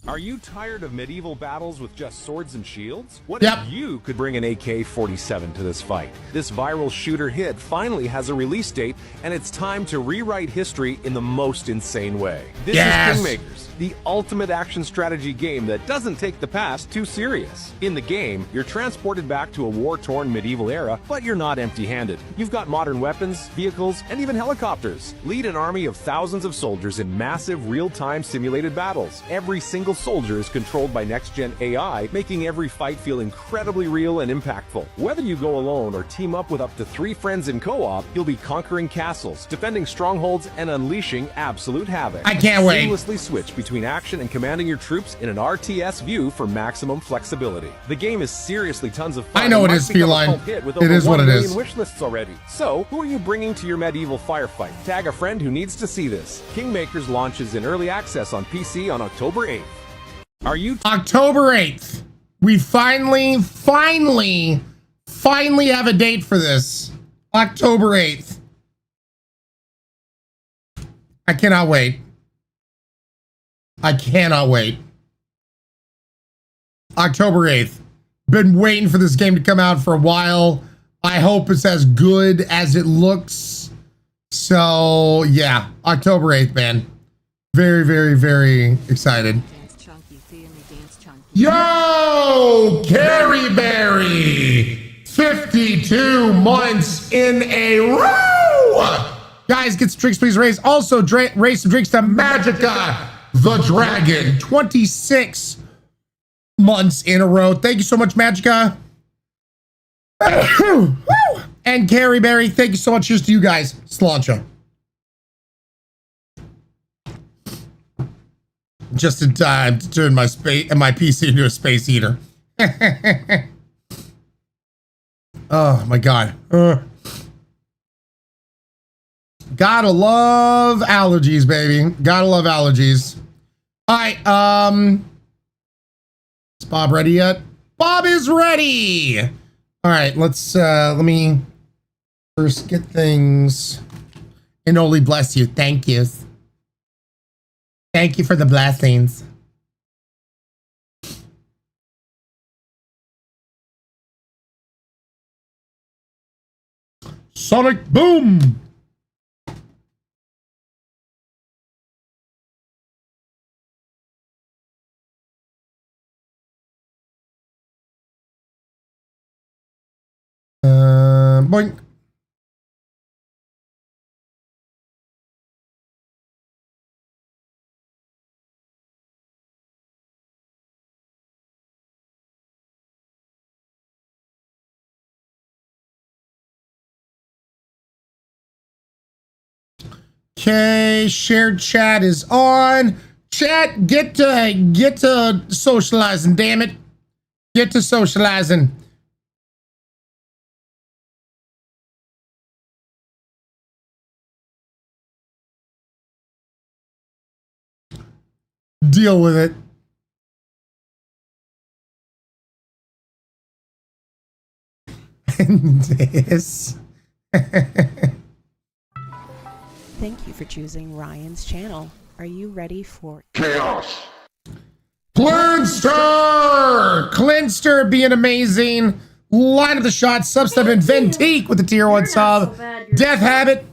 Are you tired of medieval battles with just swords and shields? What Yep. if you could bring an AK-47 to this fight? This viral shooter hit finally has a release date, and it's time to rewrite history in the most insane way. This Yes. is Kingmakers, the ultimate action strategy game that doesn't take the past too serious. In the game, you're transported back to a war-torn medieval era, but you're not empty-handed. You've got modern weapons, vehicles, and even helicopters. Lead an army of thousands of soldiers in massive real-time simulated battles. Every single soldier is controlled by next-gen AI, making every fight feel incredibly real and impactful. Whether you go alone or team up with up to 3 friends in co-op, you'll be conquering castles, defending strongholds, and unleashing absolute havoc. I can't wait. Seamlessly switch between action and commanding your troops in an RTS view for maximum flexibility. The game is seriously tons of fun. I know and it might is, become a Feline. cult hit with It over is what 1 it million is. wish lists already. So, who are you bringing to your medieval firefight? Tag a friend who needs to see this. Kingmakers launches in early access on PC on October 8th. Are you October 8th. We finally have a date for this. October 8th. I cannot wait. I cannot wait. October 8th. Been waiting for this game to come out for a while. I hope it's as good as it looks. So, yeah. October 8th, man. Very, very, very excited. Yo, Carrie Berry, 52 months in a row. Guys, get some drinks, please. Raise some drinks to Magica. the Dragon, 26 months in a row. Thank you so much, Magica. And Carrie Berry, thank you so much. Cheers to you guys. Sláinte. Just in time to turn my PC into a space heater. Oh my God. Gotta love allergies, baby. Gotta love allergies. All right. Is Bob ready yet? Bob is ready. All right. Let me first get things. And only bless you. Thank you. Thank you for the blessings. Sonic boom. Boink. Okay, shared chat is on. Chat, get to socializing, damn it. Get to socializing. Deal with it. And this. Thank you for choosing Ryan's channel. Are you ready for Chaos? Clinster being amazing. Line of the shot, substep and Ventique with the tier 1 sub. Death Habit.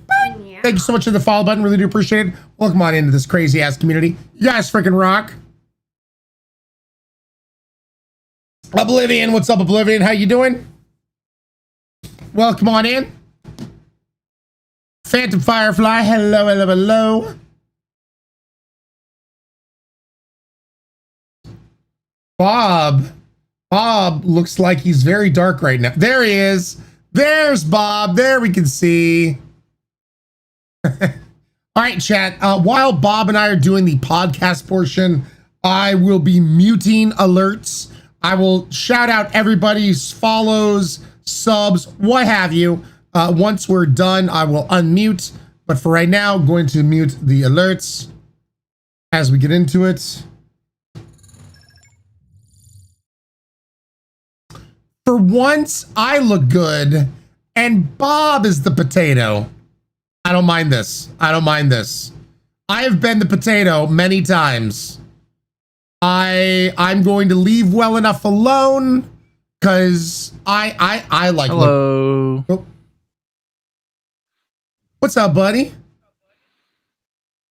Thank you so much for the follow button. Really do appreciate it. Welcome on into this crazy ass community. You guys freaking rock. Oblivion, what's up, Oblivion? How you doing? Welcome on in. Phantom Firefly, hello, hello, hello. Bob looks like he's very dark right now. There he is. There's Bob. There we can see. All right, chat. While Bob and I are doing the podcast portion, I will be muting alerts. I will shout out everybody's follows, subs, what have you. Once we're done, I will unmute. But for right now, I'm going to mute the alerts as we get into it. For once, I look good, and Bob is the potato. I don't mind this. I don't mind this. I have been the potato many times. I'm going to leave well enough alone because I like. Hello. Oh. What's up, buddy?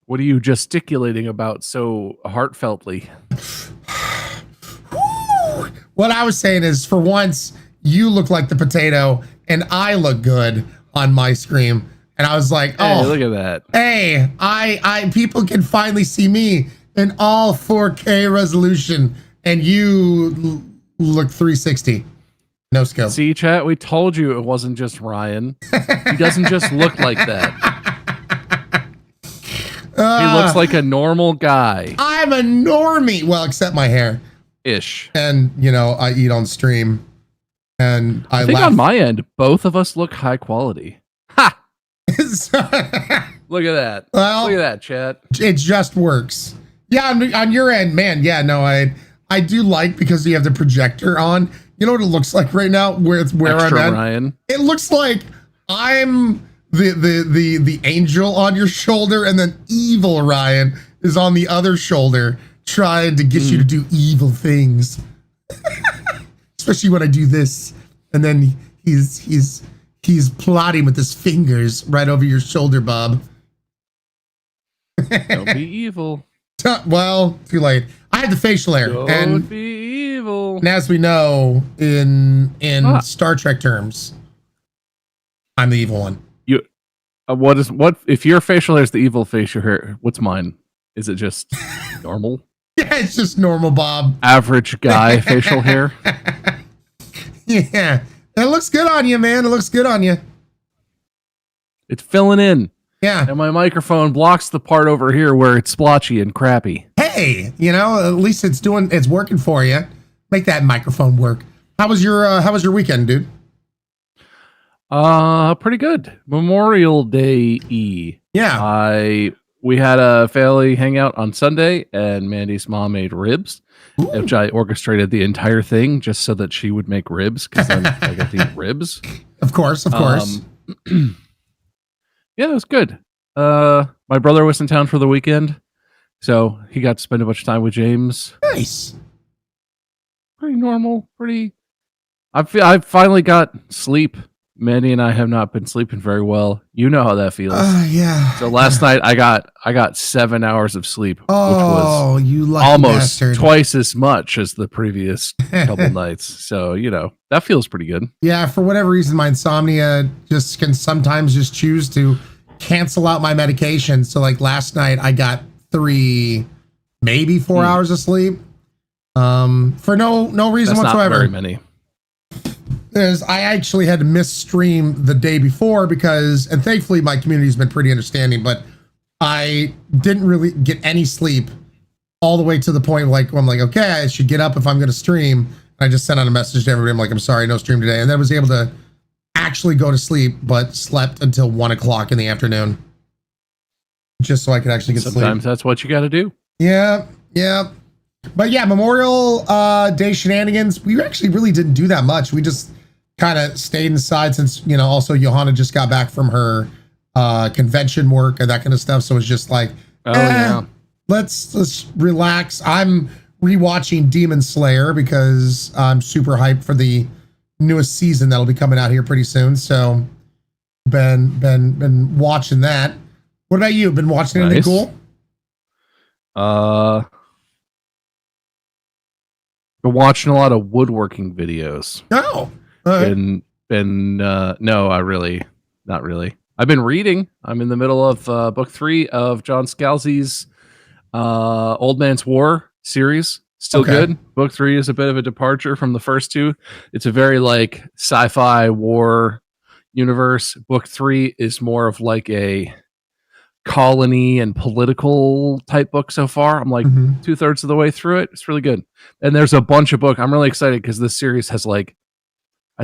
What are you gesticulating about so heartfeltly? What I was saying is, for once, you look like the potato, and I look good on my screen. And I was like, hey, oh, look at that. Hey, I people can finally see me in all 4K resolution, and you look 360. No scope. See, chat, we told you it wasn't just Ryan. He doesn't just look like that. He looks like a normal guy. I'm a normie. Well, except my hair. Ish. And, you know, I eat on stream. And I think laugh. on my end, both of us look high quality. Ha! Look at that. Well, look at that, chat. It just works. Yeah, on your end, man. Yeah, no, I do like, because you have the projector on. You know what it looks like right now? Where Extra I'm at? Ryan. It looks like I'm the angel on your shoulder, and then evil Ryan is on the other shoulder, trying to get you to do evil things. Especially when I do this, and then he's plotting with his fingers right over your shoulder, Bob. Don't be evil. Well, too late. I have the facial hair. Don't be evil. And as we know, in Star Trek terms, I'm the evil one. You, what if your facial hair is the evil facial hair? What's mine? Is it just normal? Yeah, it's just normal, Bob. Average guy facial hair? Yeah. It looks good on you, man. It looks good on you. It's filling in. Yeah. And my microphone blocks the part over here where it's splotchy and crappy. Hey, at least it's working for you. Make that microphone work. How was your weekend, dude? Pretty good. Memorial Day. Yeah. We had a family hangout on Sunday, and Mandy's mom made ribs, which I orchestrated the entire thing just so that she would make ribs, because then I got to eat ribs. Of course. Yeah, it was good. My brother was in town for the weekend, so he got to spend a bunch of time with James. Nice. Pretty normal. I finally got sleep. Mandy and I have not been sleeping very well. You know how that feels. Yeah. So last night I got 7 hours of sleep, which was you lucky almost bastard. twice as much as the previous couple nights. So, that feels pretty good. Yeah, for whatever reason, my insomnia just can sometimes just choose to cancel out my medication. So like last night I got 3, maybe 4 hours of sleep. For no reason That's whatsoever. Not very many. I actually had to miss stream the day before and thankfully my community's been pretty understanding, but I didn't really get any sleep all the way to the point I'm like, okay, I should get up if I'm going to stream. I just sent out a message to everybody. I'm like, I'm sorry, no stream today. And then I was able to actually go to sleep, but slept until 1 o'clock in the afternoon just so I could actually get sleep. Sometimes that's what you got to do. Yeah. But yeah, Memorial Day shenanigans, we actually really didn't do that much. We just kind of stayed inside since, also Johanna just got back from her convention work and that kind of stuff. So it's just like, yeah, let's relax. I'm rewatching Demon Slayer because I'm super hyped for the newest season that'll be coming out here pretty soon. So been watching that. What about you? Been watching anything cool? Been watching a lot of woodworking videos. Oh, right. No, not really. I've been reading. I'm in the middle of book 3 of John Scalzi's Old Man's War series. Still good. Book 3 is a bit of a departure from the first 2. It's a very sci-fi war universe. Book 3 is more of a colony and political type book so far. I'm 2/3 of the way through it. It's really good. And there's a bunch of books. I'm really excited because this series has I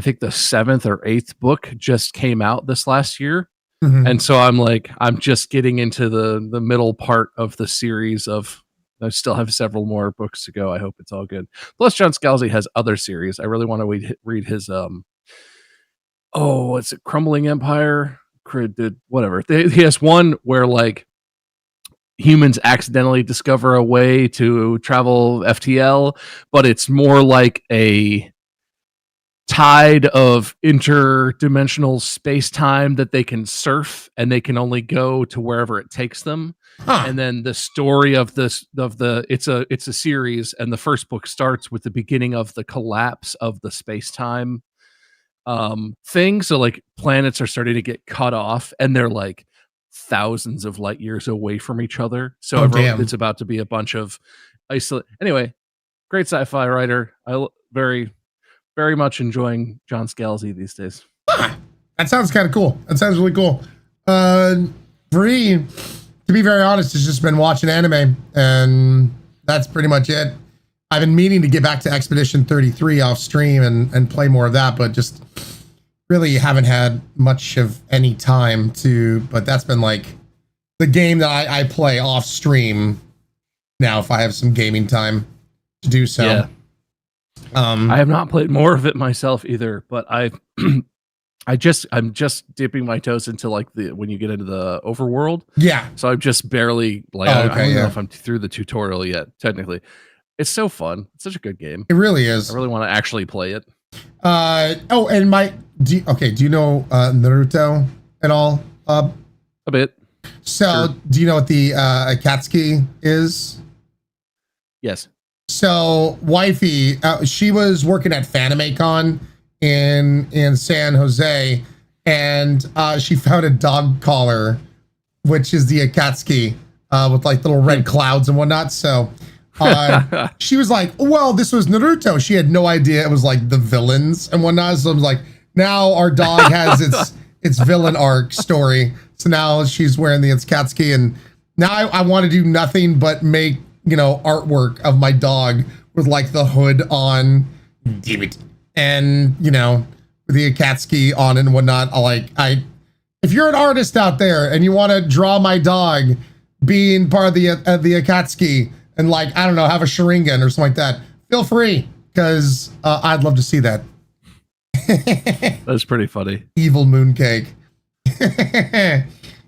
think the 7th or 8th book just came out this last year. And so I'm just getting into the middle part of the series I still have several more books to go. I hope it's all good. Plus John Scalzi has other series. I really want to read his what's it? Crumbling Empire? Whatever. He has one where humans accidentally discover a way to travel FTL, but it's more like a tide of interdimensional space-time that they can surf, and they can only go to wherever it takes them. And then the story of it's a series, and the first book starts with the beginning of the collapse of the space-time thing. So planets are starting to get cut off, and they're thousands of light years away from each other. So it's about to be a bunch of anyway, great sci-fi writer. I very, very much enjoying John Scalzi these days. That sounds kind of cool. That sounds really cool. For me, to be very honest, it's just been watching anime, and that's pretty much it. I've been meaning to get back to Expedition 33 off stream and play more of that, but just really haven't had much of any time to. But that's been the game that I play off stream now if I have some gaming time to do so. Yeah. I have not played more of it myself either, but I'm just dipping my toes into when you get into the overworld. Yeah. So I'm just barely I don't know if I'm through the tutorial yet, technically. It's so fun. It's such a good game. It really is. I really want to actually play it. And do you know Naruto at all? A bit. So, Sure. Do you know what the Akatsuki is? Yes. So, wifey, she was working at FanimeCon in San Jose, and she found a dog collar, which is the Akatsuki with like little red clouds and whatnot. So she was like, well, this was Naruto. She had no idea it was like the villains and whatnot. So I was like, now our dog has its villain arc story. So now she's wearing the Akatsuki, and now I want to do nothing but make, artwork of my dog with like the hood on, damn it, and with the Akatsuki on and whatnot. If you're an artist out there and you want to draw my dog being part of the Akatsuki and like, I don't know, have a Sharingan or something like that, feel free, because I'd love to see that. That's pretty funny. Evil mooncake.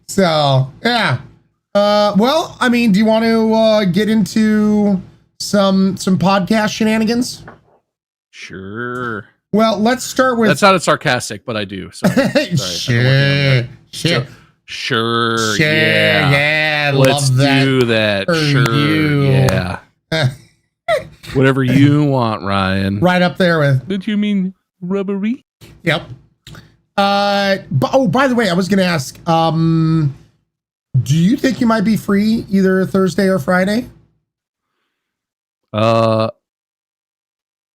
So yeah. Well, I mean, do you want to get into some podcast shenanigans? Sure. Well, let's start with. That sounded sarcastic, but I do. Sorry. Sure. Yeah. Let's do that. Sure. Yeah. Whatever you want, Ryan. Right up there with. Did you mean rubbery? Yep. By the way, I was going to ask, do you think you might be free either Thursday or Friday?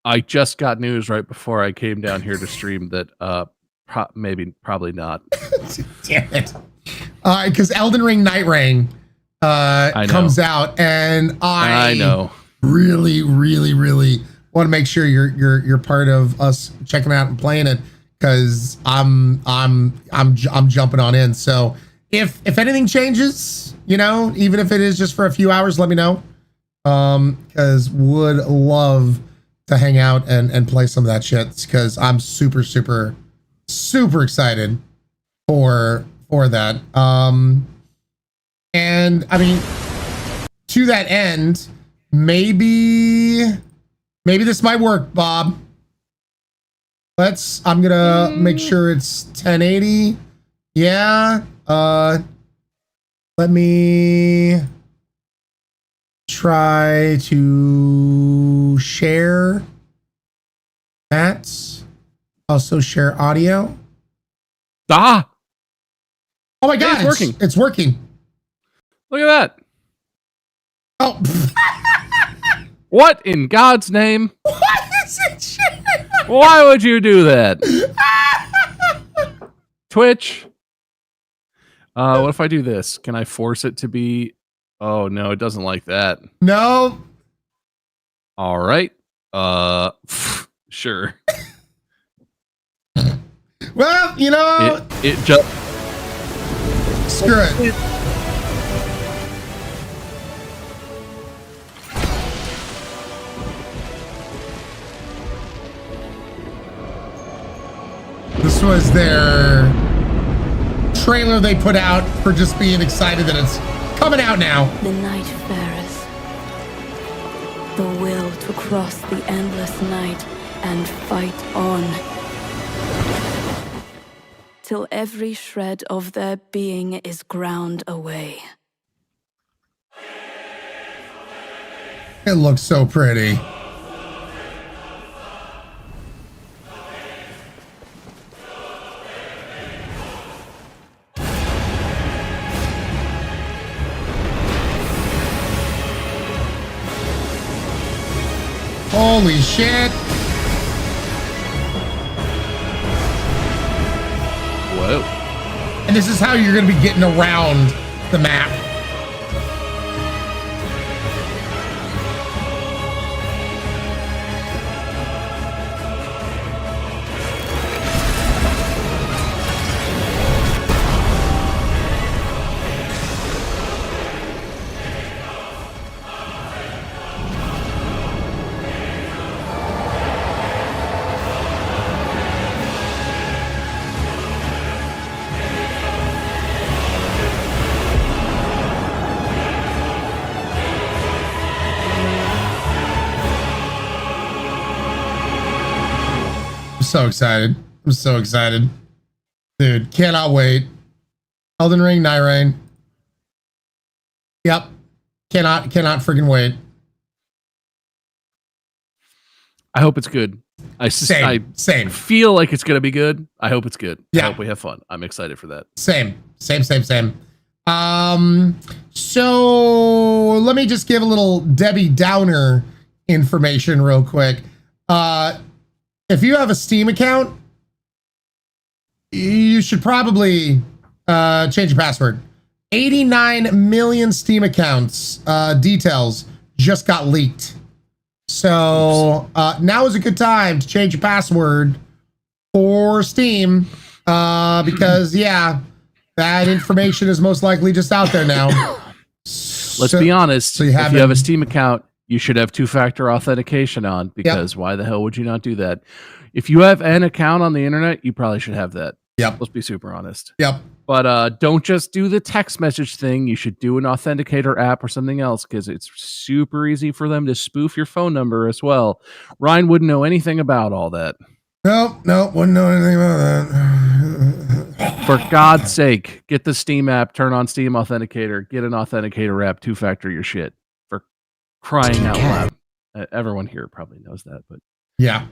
I just got news right before I came down here to stream that probably not. Damn it. Because Elden Ring Night Rain comes out, and I know really want to make sure you're part of us checking out and playing it, because I'm jumping on in. So if anything changes, even if it is just for a few hours, let me know. Because would love to hang out and play some of that shit, because I'm super excited for that. And I mean, to that end, maybe this might work, Bob. I'm gonna make sure it's 1080. Yeah. Let me try to share that. Also share audio. Oh my God, it's working. It's working. Look at that. Oh. What in God's name? Why is it sharing? Why would you do that? Twitch. What if I do this? Can I force it to be? Oh no, it doesn't like that. No. All right. Sure. Well, it just screw it. This was their trailer they put out for just being excited that it's coming out now. The night farers, the will to cross the endless night and fight on, till every shred of their being is ground away. It looks so pretty. Holy shit. Whoa. And this is how you're going to be getting around the map. So excited. I'm so excited. Dude, cannot wait. Elden Ring, Night Rain. Yep. Cannot freaking wait. I hope it's good. I feel like it's going to be good. I hope it's good. Yeah. I hope we have fun. I'm excited for that. Same. So let me just give a little Debbie Downer information real quick. If you have a Steam account, you should probably change your password. 89 million Steam accounts details just got leaked. So now is a good time to change your password for Steam because, yeah, that information is most likely just out there now. Let's be honest. If you have a Steam account, you should have two-factor authentication on because why the hell would you not do that? If you have an account on the internet, you probably should have that. Yep. Let's be super honest. Yep. But don't just do the text message thing. You should do an authenticator app or something else because it's super easy for them to spoof your phone number as well. Ryan wouldn't know anything about all that. Nope, wouldn't know anything about that. For God's sake, get the Steam app, turn on Steam Authenticator, get an authenticator app, two-factor your shit. For crying out loud. Everyone here probably knows that, but yeah.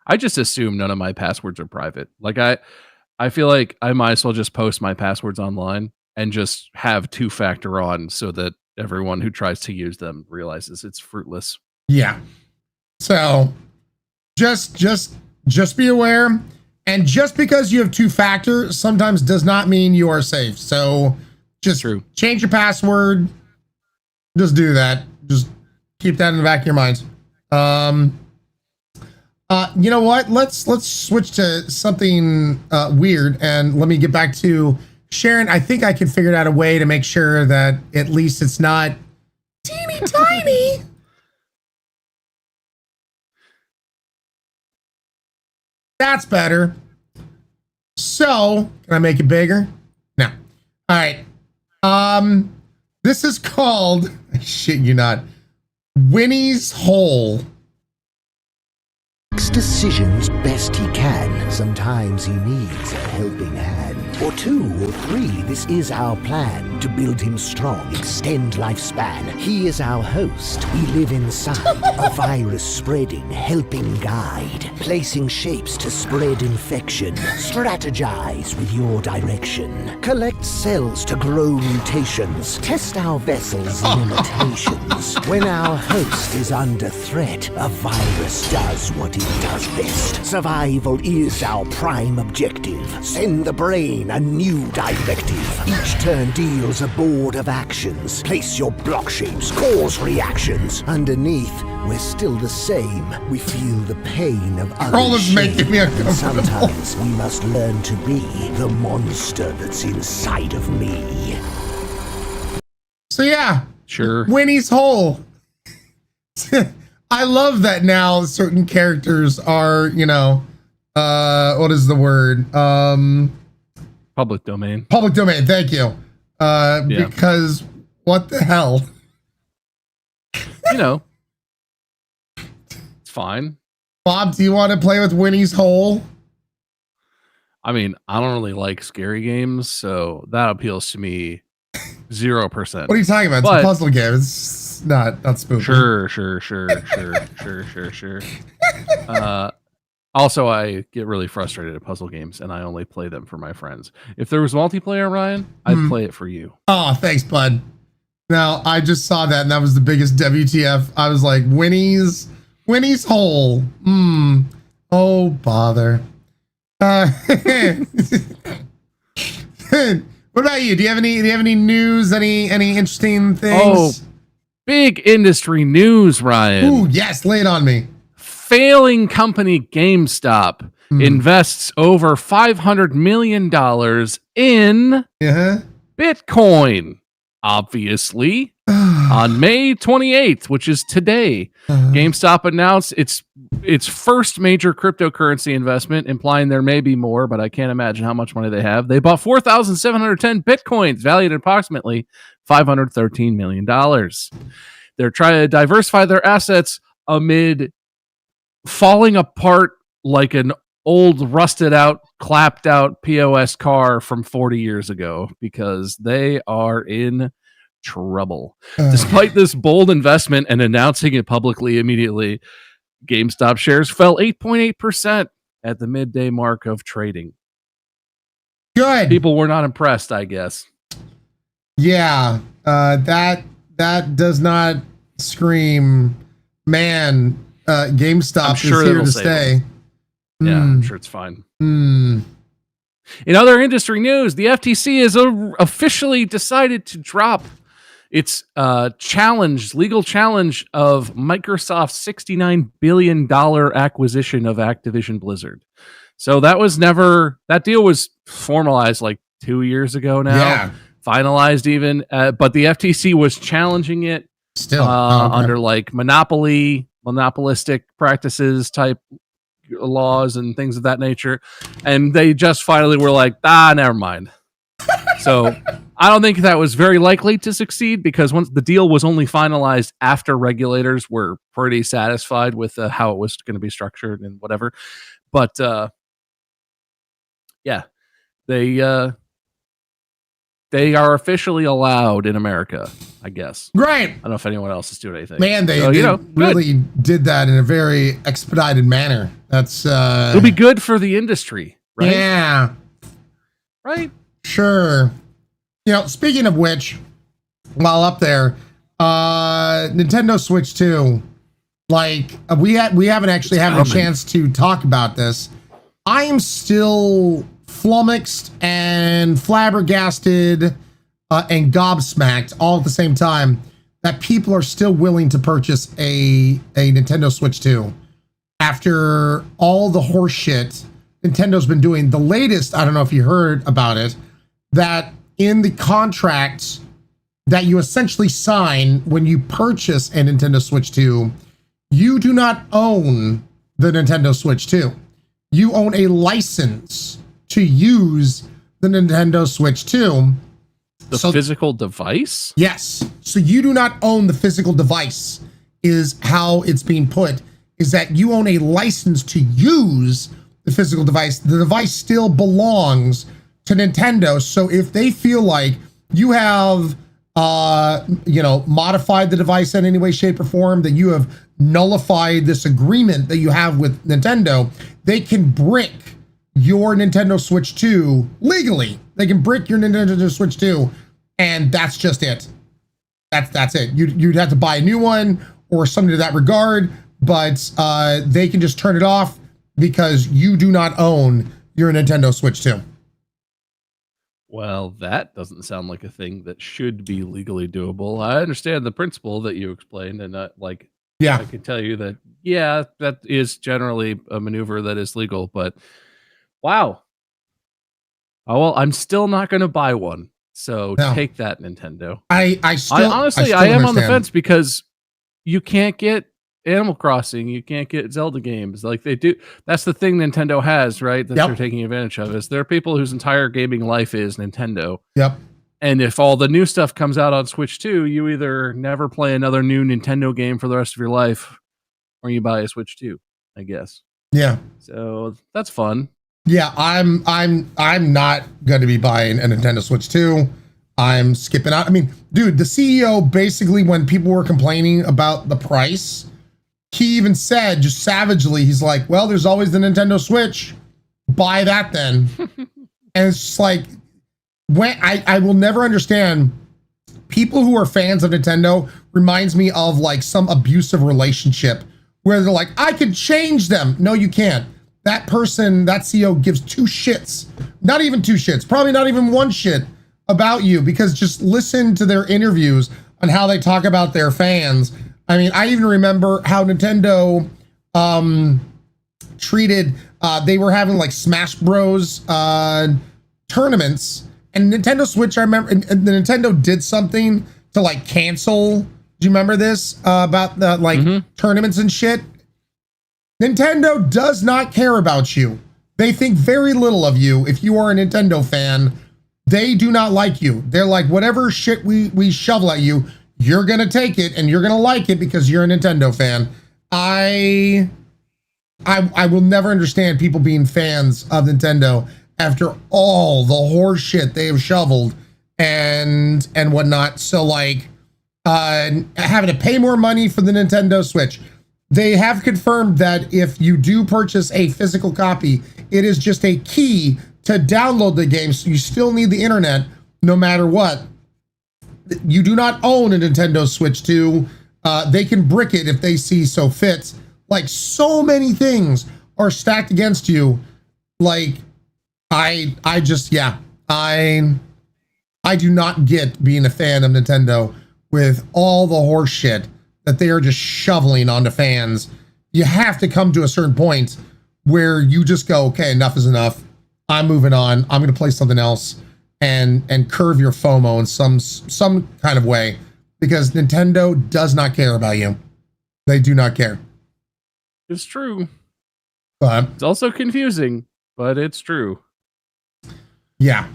I just assume none of my passwords are private. Like I feel like I might as well just post my passwords online and just have two-factor on so that everyone who tries to use them realizes it's fruitless. Yeah. So just be aware. And just because you have two-factor sometimes does not mean you are safe. So just change your password. Just do that. Just keep that in the back of your mind. You know what? Let's switch to something weird, and let me get back to Sharon. I think I can figure out a way to make sure that at least it's not teeny tiny. That's better. So, can I make it bigger? No. All right. This is called, shit you not, Winnie's Hole. Makes decisions best he can. Sometimes he needs a helping hand. Or 2 or 3, this is our plan. To build him strong, extend lifespan. He is our host. We live inside. A virus spreading, helping guide. Placing shapes to spread infection. Strategize with your direction. Collect cells to grow mutations. Test our vessels in imitations. When our host is under threat, a virus does what it does best. Survival is our prime objective. Send the brain a new directive. Each turn deals a board of actions. Place your block shapes, cause reactions. Underneath, we're still the same. We feel the pain of others' making me uncomfortable. Sometimes we must learn to be the monster that's inside of me. So yeah. Sure. Winnie's Hole. I love that now certain characters are, you know, what is the word? Public domain. Public domain, thank you. Because what the hell? You know, it's fine. Bob, do you want to play with Winnie's Hole? I mean, I don't really like scary games, so that appeals to me 0%. What are you talking about? It's a puzzle game. It's not spooky. Sure. Also, I get really frustrated at puzzle games, and I only play them for my friends. If there was multiplayer, Ryan, I'd play it for you. Oh, thanks, bud. Now, I just saw that, and that was the biggest WTF. I was like, Winnie's Hole. Oh, bother. What about you? Do you have any news? Any interesting things? Oh, big industry news, Ryan. Ooh, yes, lay it on me. Failing company GameStop invests over $500 million in Bitcoin. Obviously, on May 28th, which is today, GameStop announced its first major cryptocurrency investment, implying there may be more, but I can't imagine how much money they have. They bought 4,710 Bitcoins, valued at approximately $513 million. They're trying to diversify their assets amid falling apart like an old, rusted out, clapped out POS car from 40 years ago because they are in trouble. Despite this bold investment and announcing it publicly immediately, GameStop shares fell 8.8% at the midday mark of trading. Good. People were not impressed, I guess. Yeah, that does not scream, man. GameStop sure is here to stay. Yeah, I'm sure it's fine. In other industry news, the FTC has officially decided to drop its legal challenge of Microsoft's $69 billion acquisition of Activision Blizzard. So that deal was formalized like 2 years ago now. Yeah. Finalized even, but the FTC was challenging it still under like monopolistic practices type laws and things of that nature, and they just finally were like, never mind. So I don't think that was very likely to succeed, because once the deal was only finalized after regulators were pretty satisfied with how it was going to be structured and whatever. But yeah, they are officially allowed in America, I guess. Great. I don't know if anyone else is doing anything. Man, they really did that in a very expedited manner. That's it'll be good for the industry, right? Yeah. Right? Sure. Speaking of which, while up there, Nintendo Switch 2, like we haven't actually had a chance to talk about this. I am still flummoxed and flabbergasted and gobsmacked all at the same time that people are still willing to purchase a Nintendo Switch 2 after all the horse shit Nintendo's been doing. The latest, I don't know if you heard about it, that in the contracts that you essentially sign when you purchase a Nintendo Switch 2, you do not own the Nintendo Switch 2. You own a license to use the Nintendo Switch 2. The physical device? Yes. So you do not own the physical device, is how it's being put, is that you own a license to use the physical device. The device still belongs to Nintendo. So if they feel like you have, modified the device in any way, shape, or form, that you have nullified this agreement that you have with Nintendo, they can brick your Nintendo Switch 2 legally. They can brick your Nintendo Switch 2, and that's just it. That's it. You'd have to buy a new one or something to that regard, but they can just turn it off because you do not own your Nintendo Switch 2. Well, that doesn't sound like a thing that should be legally doable. I understand the principle that you explained, and I can tell you that, that is generally a maneuver that is legal, but wow. Oh, well, I'm still not going to buy one. So take that, Nintendo. I honestly am on the fence, because you can't get Animal Crossing, you can't get Zelda games like they do. That's the thing Nintendo has, right? That they're taking advantage of, is there are people whose entire gaming life is Nintendo. Yep. And if all the new stuff comes out on Switch 2, you either never play another new Nintendo game for the rest of your life, or you buy a Switch 2, I guess. Yeah. So that's fun. Yeah, I'm not going to be buying a Nintendo Switch 2. I'm skipping out. I mean, dude, the CEO basically, when people were complaining about the price, he even said just savagely, he's like, well, there's always the Nintendo Switch. Buy that then. And it's just like, when I will never understand people who are fans of Nintendo. Reminds me of like some abusive relationship where they're like, I could change them. No, you can't. That person, that CEO gives two shits, not even two shits, probably not even one shit about you, because just listen to their interviews on how they talk about their fans. I mean, I even remember how Nintendo treated, they were having like Smash Bros tournaments, and Nintendo Switch, I remember, and the Nintendo did something to like cancel. Do you remember this about the like tournaments and shit? Nintendo does not care about you. They think very little of you. If you are a Nintendo fan, they do not like you. They're like, whatever shit we shovel at you, you're going to take it and you're going to like it because you're a Nintendo fan. I will never understand people being fans of Nintendo after all the horse shit they have shoveled and whatnot. So like having to pay more money for the Nintendo Switch. They have confirmed that if you do purchase a physical copy, it is just a key to download the game. So you still need the internet no matter what. You do not own a Nintendo Switch 2. They can brick it if they see so fit. Like, so many things are stacked against you. Like, I do not get being a fan of Nintendo with all the horse shit that they are just shoveling onto fans. You have to come to a certain point where you just go, okay, enough is enough. I'm moving on. I'm going to play something else and curve your FOMO in some kind of way, because Nintendo does not care about you. They do not care. It's true. But it's also confusing, but it's true. Yeah.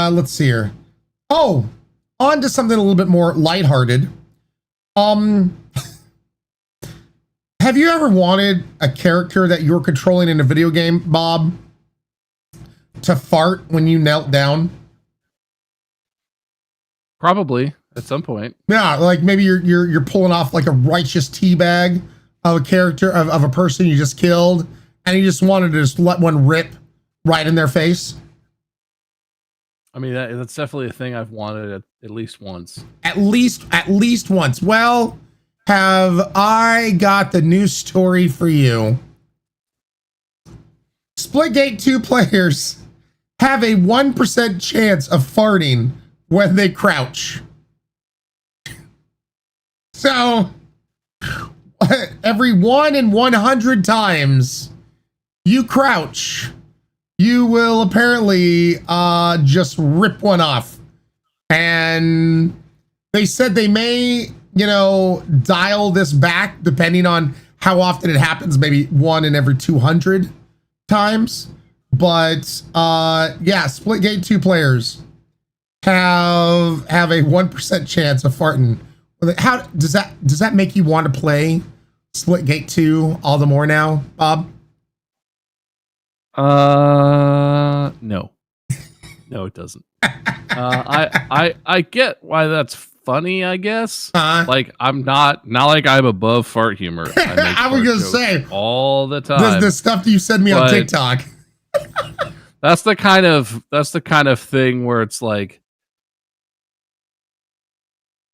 Let's see here. Oh, on to something a little bit more lighthearted. Have you ever wanted a character that you're controlling in a video game, Bob, to fart when you knelt down? Probably at some point. Yeah, like maybe you're pulling off like a righteous teabag of a character of a person you just killed, and you just wanted to just let one rip right in their face. I mean, that's definitely a thing I've wanted at least once. At least once. Well, have I got the news story for you? Splitgate 2 players have a 1% chance of farting when they crouch. So, every 1 in 100 times you crouch, you will apparently just rip one off. And they said they may, dial this back depending on how often it happens, maybe 1 in every 200 times. But yeah, Splitgate 2 players have a 1% chance of farting. How does that make you want to play Splitgate 2 all the more now, Bob? No, it doesn't. I get why that's funny, I guess. Like, I'm not like I'm above fart humor. I was gonna say all the time. The stuff that you send me on TikTok. That's the kind of thing where it's like,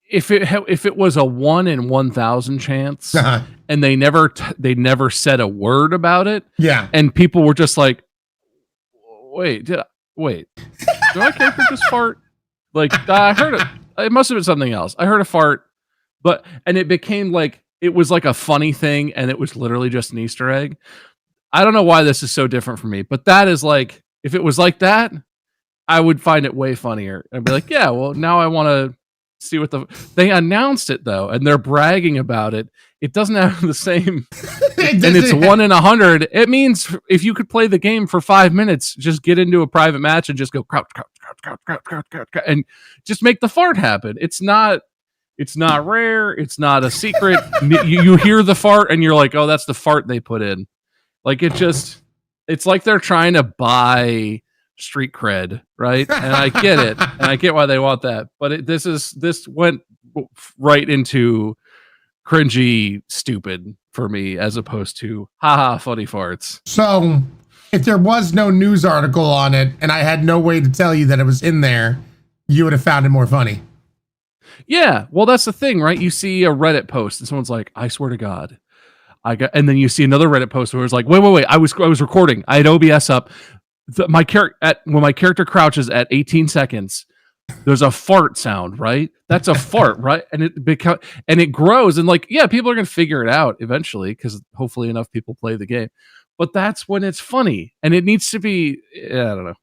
if it was a 1 in 1,000 chance, and they never said a word about it, yeah, and people were just like, wait, did my character just fart? Like, I heard it. It must have been something else. I heard a fart, and it became like, it was like a funny thing, and it was literally just an Easter egg. I don't know why this is so different for me, but that is like, if it was like that, I would find it way funnier. I'd be like, yeah, well, now I want to see what they announced it though, and they're bragging about it. It doesn't have the same, and it's 1 in 100. It means if you could play the game for 5 minutes, just get into a private match and just go crouch, and just make the fart happen. It's not rare. It's not a secret. You hear the fart and you're like, oh, that's the fart they put in. Like, it's like they're trying to buy street cred, right? And I get it, and I get why they want that, but this went right into cringy stupid for me, as opposed to haha funny farts. So if there was no news article on it and I had no way to tell you that it was in there, you would have found it more funny. Yeah, well, that's the thing, right? You see a Reddit post and someone's like, I swear to God, and then you see another Reddit post where it's like, wait, I was recording, I had OBS up. When my character crouches at 18 seconds, there's a fart sound, right? That's a fart, right? And it grows, and like, yeah, people are gonna figure it out eventually, because hopefully enough people play the game. But that's when it's funny, and it needs to be. I don't know.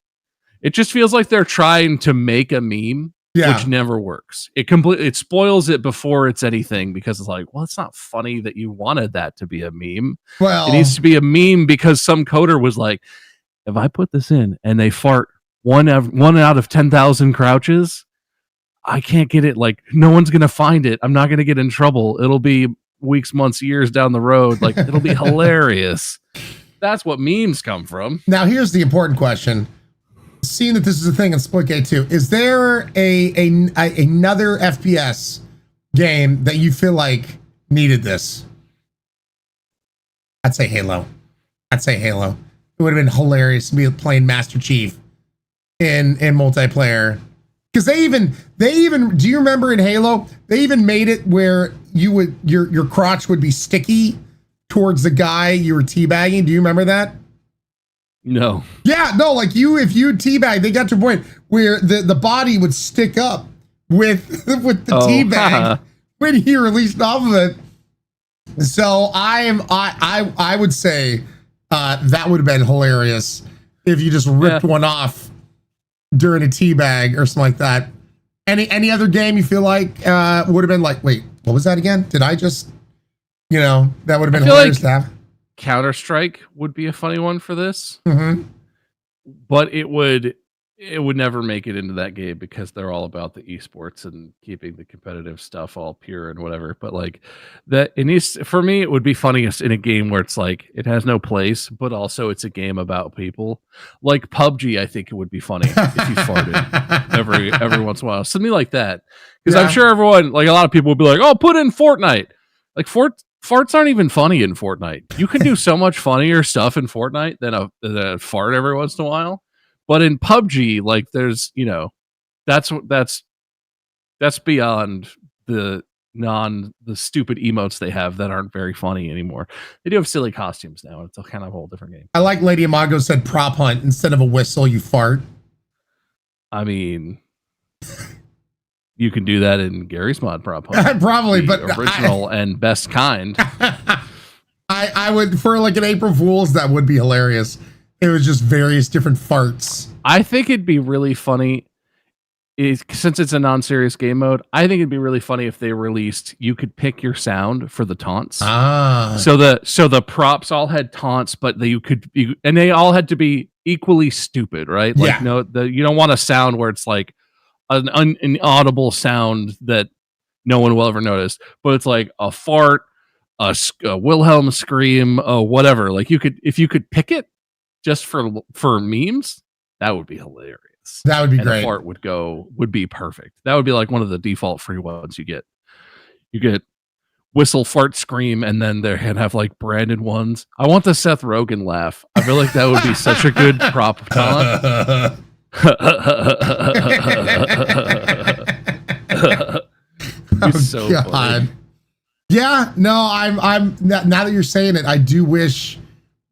It just feels like they're trying to make a meme, which never works. It spoils it before it's anything, because it's like, well, it's not funny that you wanted that to be a meme. Well, it needs to be a meme because some coder was like, if I put this in and they fart one out of 10,000 crouches, I can't get it. Like, no one's going to find it. I'm not going to get in trouble. It'll be weeks, months, years down the road. Like, it'll be hilarious. That's what memes come from. Now, here's the important question. Seeing that this is a thing in Splitgate 2, is there another FPS game that you feel like needed this? I'd say Halo. I'd say Halo. It would have been hilarious to be playing Master Chief in multiplayer. Because they even do you remember in Halo, they even made it where you would your crotch would be sticky towards the guy you were teabagging. Do you remember that? No. Yeah, no, like if you teabag, they got to a point where the body would stick up with the teabag when he released off of it. So I would say that would have been hilarious if you just ripped one off during a teabag or something like that. Any other game you feel like would have been like, wait, what was that again? Did I just, that would have been hilarious to have? Counter-Strike would be a funny one for this. Mm-hmm. But it would never make it into that game because they're all about the esports and keeping the competitive stuff all pure and whatever. But like that, for me, it would be funniest in a game where it's like it has no place, but also it's a game about people. Like PUBG, I think it would be funny if you farted every once in a while, something like that. Because I'm sure everyone, like a lot of people, would be like, "Oh, put in Fortnite." Like farts aren't even funny in Fortnite. You can do so much funnier stuff in Fortnite than a fart every once in a while. But in PUBG, like there's, that's beyond the stupid emotes they have that aren't very funny anymore. They do have silly costumes now, and it's a kind of whole different game. I like Lady Imago said prop hunt instead of a whistle, you fart. I mean, you can do that in Gary's mod prop hunt. Probably, but original and best kind. I would, for like an April Fool's, that would be hilarious. It was just various different farts. I think it'd be really funny since it's a non-serious game mode. I think it'd be really funny if they released, you could pick your sound for the taunts. So the props all had taunts, but and they all had to be equally stupid, right? Like you don't want a sound where it's like an inaudible sound that no one will ever notice, but it's like a fart, a Wilhelm scream, whatever. Like if you could pick it just for memes, that would be hilarious. That would be great. The fart would be perfect. That would be like one of the default free ones you get. You get whistle, fart, scream, and then they have like branded ones. I want the Seth Rogen laugh. I feel like that would be such a good prop talent. So God. Funny. Yeah, no, I'm now that you're saying it, I do wish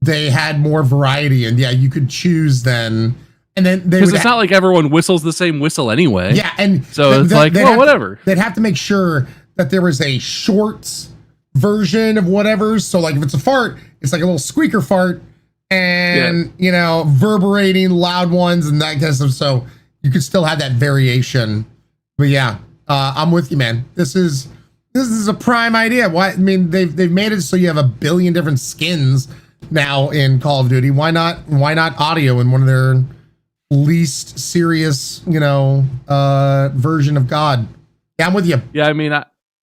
they had more variety, and you could choose then, and then because it's not like everyone whistles the same whistle anyway. Yeah, and so it's like, well, whatever. They'd have to make sure that there was a short version of whatever. So like if it's a fart, it's like a little squeaker fart, and reverberating loud ones and that kind of stuff. So you could still have that variation. But yeah, I'm with you, man. This is a prime idea. Why? I mean, they've made it so you have a billion different skins now in Call of Duty. Why not audio in one of their least serious, version of God? Yeah, I'm with you. Yeah, I mean,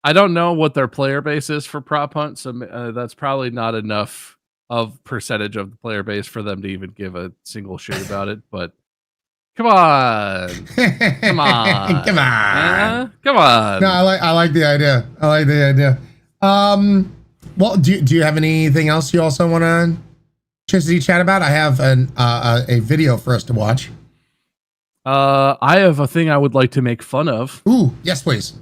I don't know what their player base is for prop hunt, so that's probably not enough of percentage of the player base for them to even give a single shit about it. But come on. Come on. Come on. No, I like the idea. Well, do you have anything else you also want to chat about? I have a video for us to watch. I have a thing I would like to make fun of. Ooh, yes, please.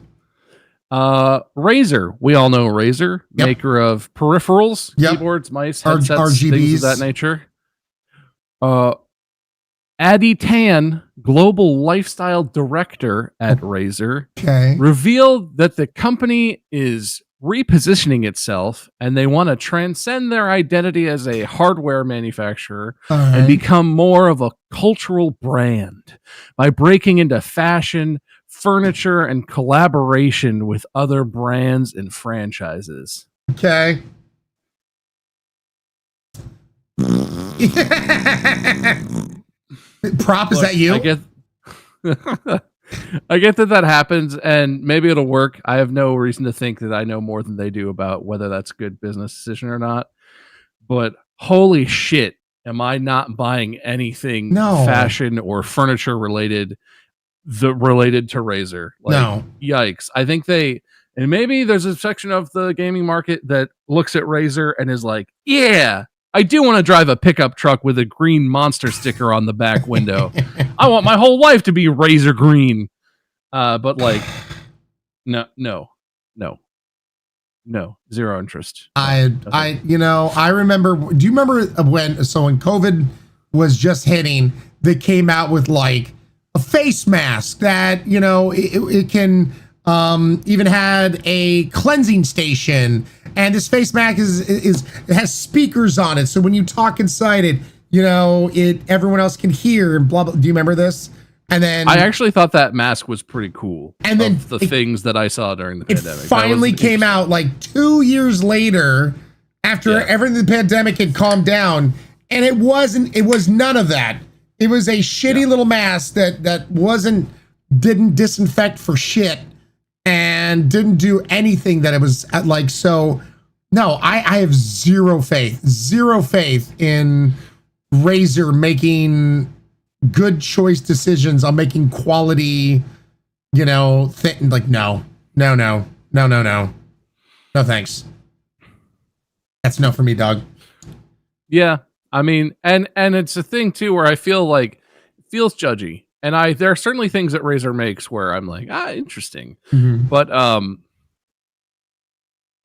Razer. We all know Razer, maker of peripherals, keyboards, mice, headsets, RGBs. Things of that nature. Addie Tan, global lifestyle director at Razer, revealed that the company is repositioning itself and they want to transcend their identity as a hardware manufacturer and become more of a cultural brand by breaking into fashion, furniture, and collaboration with other brands and franchises. Okay. Prop, is that you? I get that happens, and maybe it'll work. I have no reason to think that I know more than they do about whether that's a good business decision or not. But holy shit, am I not buying anything fashion or furniture related to Razer? Like, yikes. I think and maybe there's a section of the gaming market that looks at Razer and is like, yeah, I do want to drive a pickup truck with a green monster sticker on the back window. I want my whole life to be razor green. But like, no, zero interest. I remember. Do you remember when COVID was just hitting? They came out with like a face mask that it can even had a cleansing station, and this face mask it has speakers on it, so when you talk inside it, everyone else can hear and blah blah. Do you remember this? And then I actually thought that mask was pretty cool. And then the things that I saw during the pandemic. It finally came out like 2 years later, after everything the pandemic had calmed down, and it was none of that. It was a shitty little mask that didn't disinfect for shit and didn't do anything that it was like. So no, I have zero faith in Razer making good choice decisions on making quality, like no, thanks. That's no for me, dog. Yeah, I mean, and it's a thing too where I feel like it feels judgy, and there are certainly things that Razer makes where I'm like, interesting, but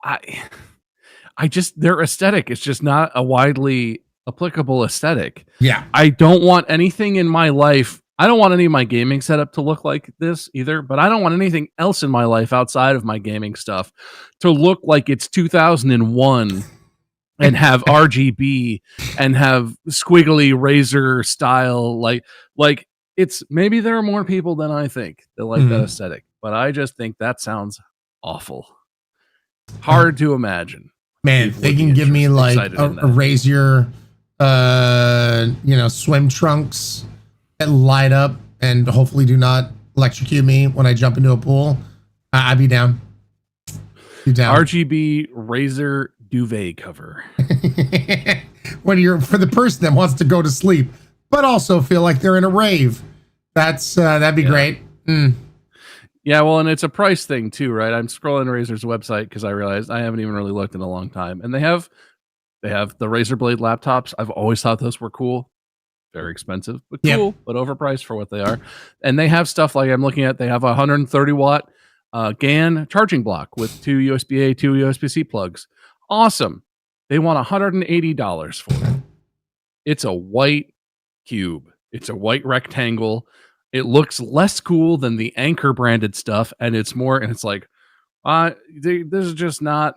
I just their aesthetic is just not a widely applicable aesthetic. Yeah. I don't want anything in my life. I don't want any of my gaming setup to look like this either, but I don't want anything else in my life outside of my gaming stuff to look like it's 2001 and have RGB and have squiggly Razer style. Like it's maybe there are more people than I think that like that aesthetic, but I just think that sounds awful. Hard to imagine. Man, if they can give me like a Razer swim trunks that light up and hopefully do not electrocute me when I jump into a pool, I'd be down. RGB Razer duvet cover. For the person that wants to go to sleep, but also feel like they're in a rave. That'd be great. Yeah, well, and it's a price thing too, right? I'm scrolling Razer's website because I realized I haven't even really looked in a long time, and they have the Razer Blade laptops. I've always thought those were cool. Very expensive, but cool, but overpriced for what they are. And they have stuff like I'm looking at. They have a 130 watt GAN charging block with 2 USB-A, 2 USB-C plugs. Awesome. They want $180 for it. It's a white cube. It's a white rectangle. It looks less cool than the Anker branded stuff, and it's more. And it's like, this is just not.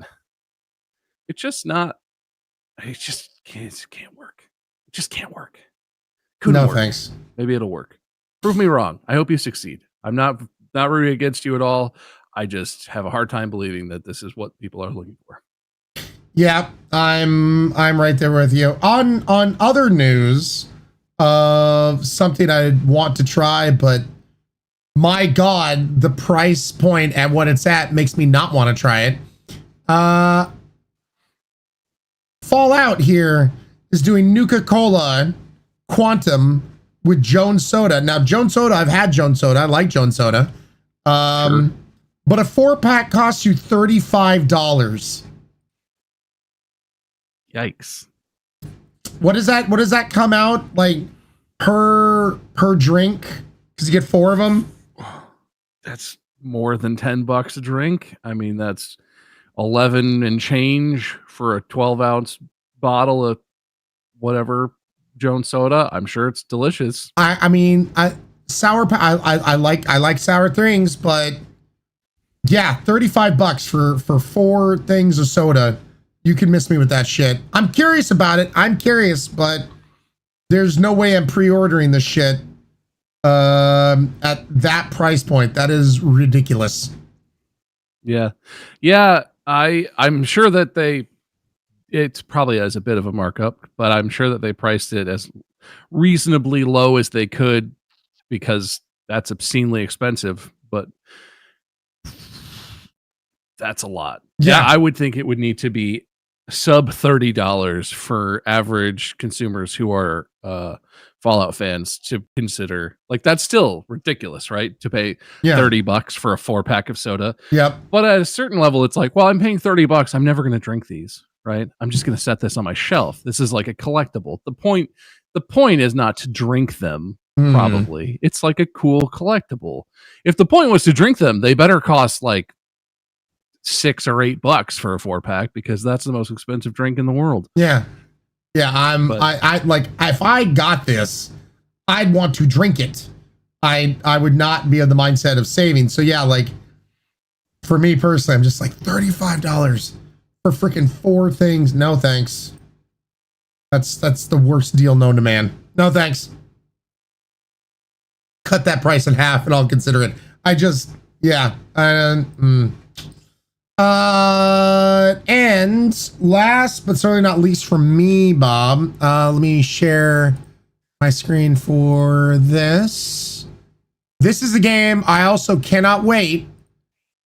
It's just not. It just can't work. It just can't work. Couldn't work. Thanks. Maybe it'll work. Prove me wrong. I hope you succeed. I'm not rooting against you at all. I just have a hard time believing that this is what people are looking for. Yeah, I'm right there with you. On other news of something I want to try, but my God, the price point at what it's at makes me not want to try it. Fallout here is doing Nuka-Cola Quantum with Jones Soda. Now, Jones Soda, I've had Jones Soda. I like Jones Soda. Sure. But a 4-pack costs you $35. Yikes. What does that come out like per drink? Because you get 4 of them. That's more than $10 a drink. I mean, that's 11 and change for a 12-ounce bottle of whatever Jones Soda. I'm sure it's delicious. I mean, I like sour things, but yeah, $35 for 4 things of soda. You can miss me with that shit. I'm curious about it. I'm curious, but there's no way I'm pre-ordering this shit at that price point. That is ridiculous. Yeah. I'm sure that it's probably as a bit of a markup, but I'm sure that they priced it as reasonably low as they could because that's obscenely expensive, but that's a lot. Yeah, I would think it would need to be sub $30 for average consumers who are Fallout fans to consider. Like, that's still ridiculous, right? To pay $30 for a 4-pack of soda. Yep. But at a certain level, it's like, well, I'm paying $30. I'm never going to drink these. right? I'm just going to set this on my shelf. This is like a collectible. The point is not to drink them. Probably it's like a cool collectible. If the point was to drink them, they better cost like $6 or $8 for a 4-pack, because that's the most expensive drink in the world. Yeah. I like, if I got this, I'd want to drink it. I would not be of the mindset of saving. So yeah, like for me personally, I'm just like $35 for freaking 4 things. No thanks. That's the worst deal known to man. No thanks. Cut that price in half and I'll consider it. And last but certainly not least from me, Bob, let me share my screen for this. This is a game I also cannot wait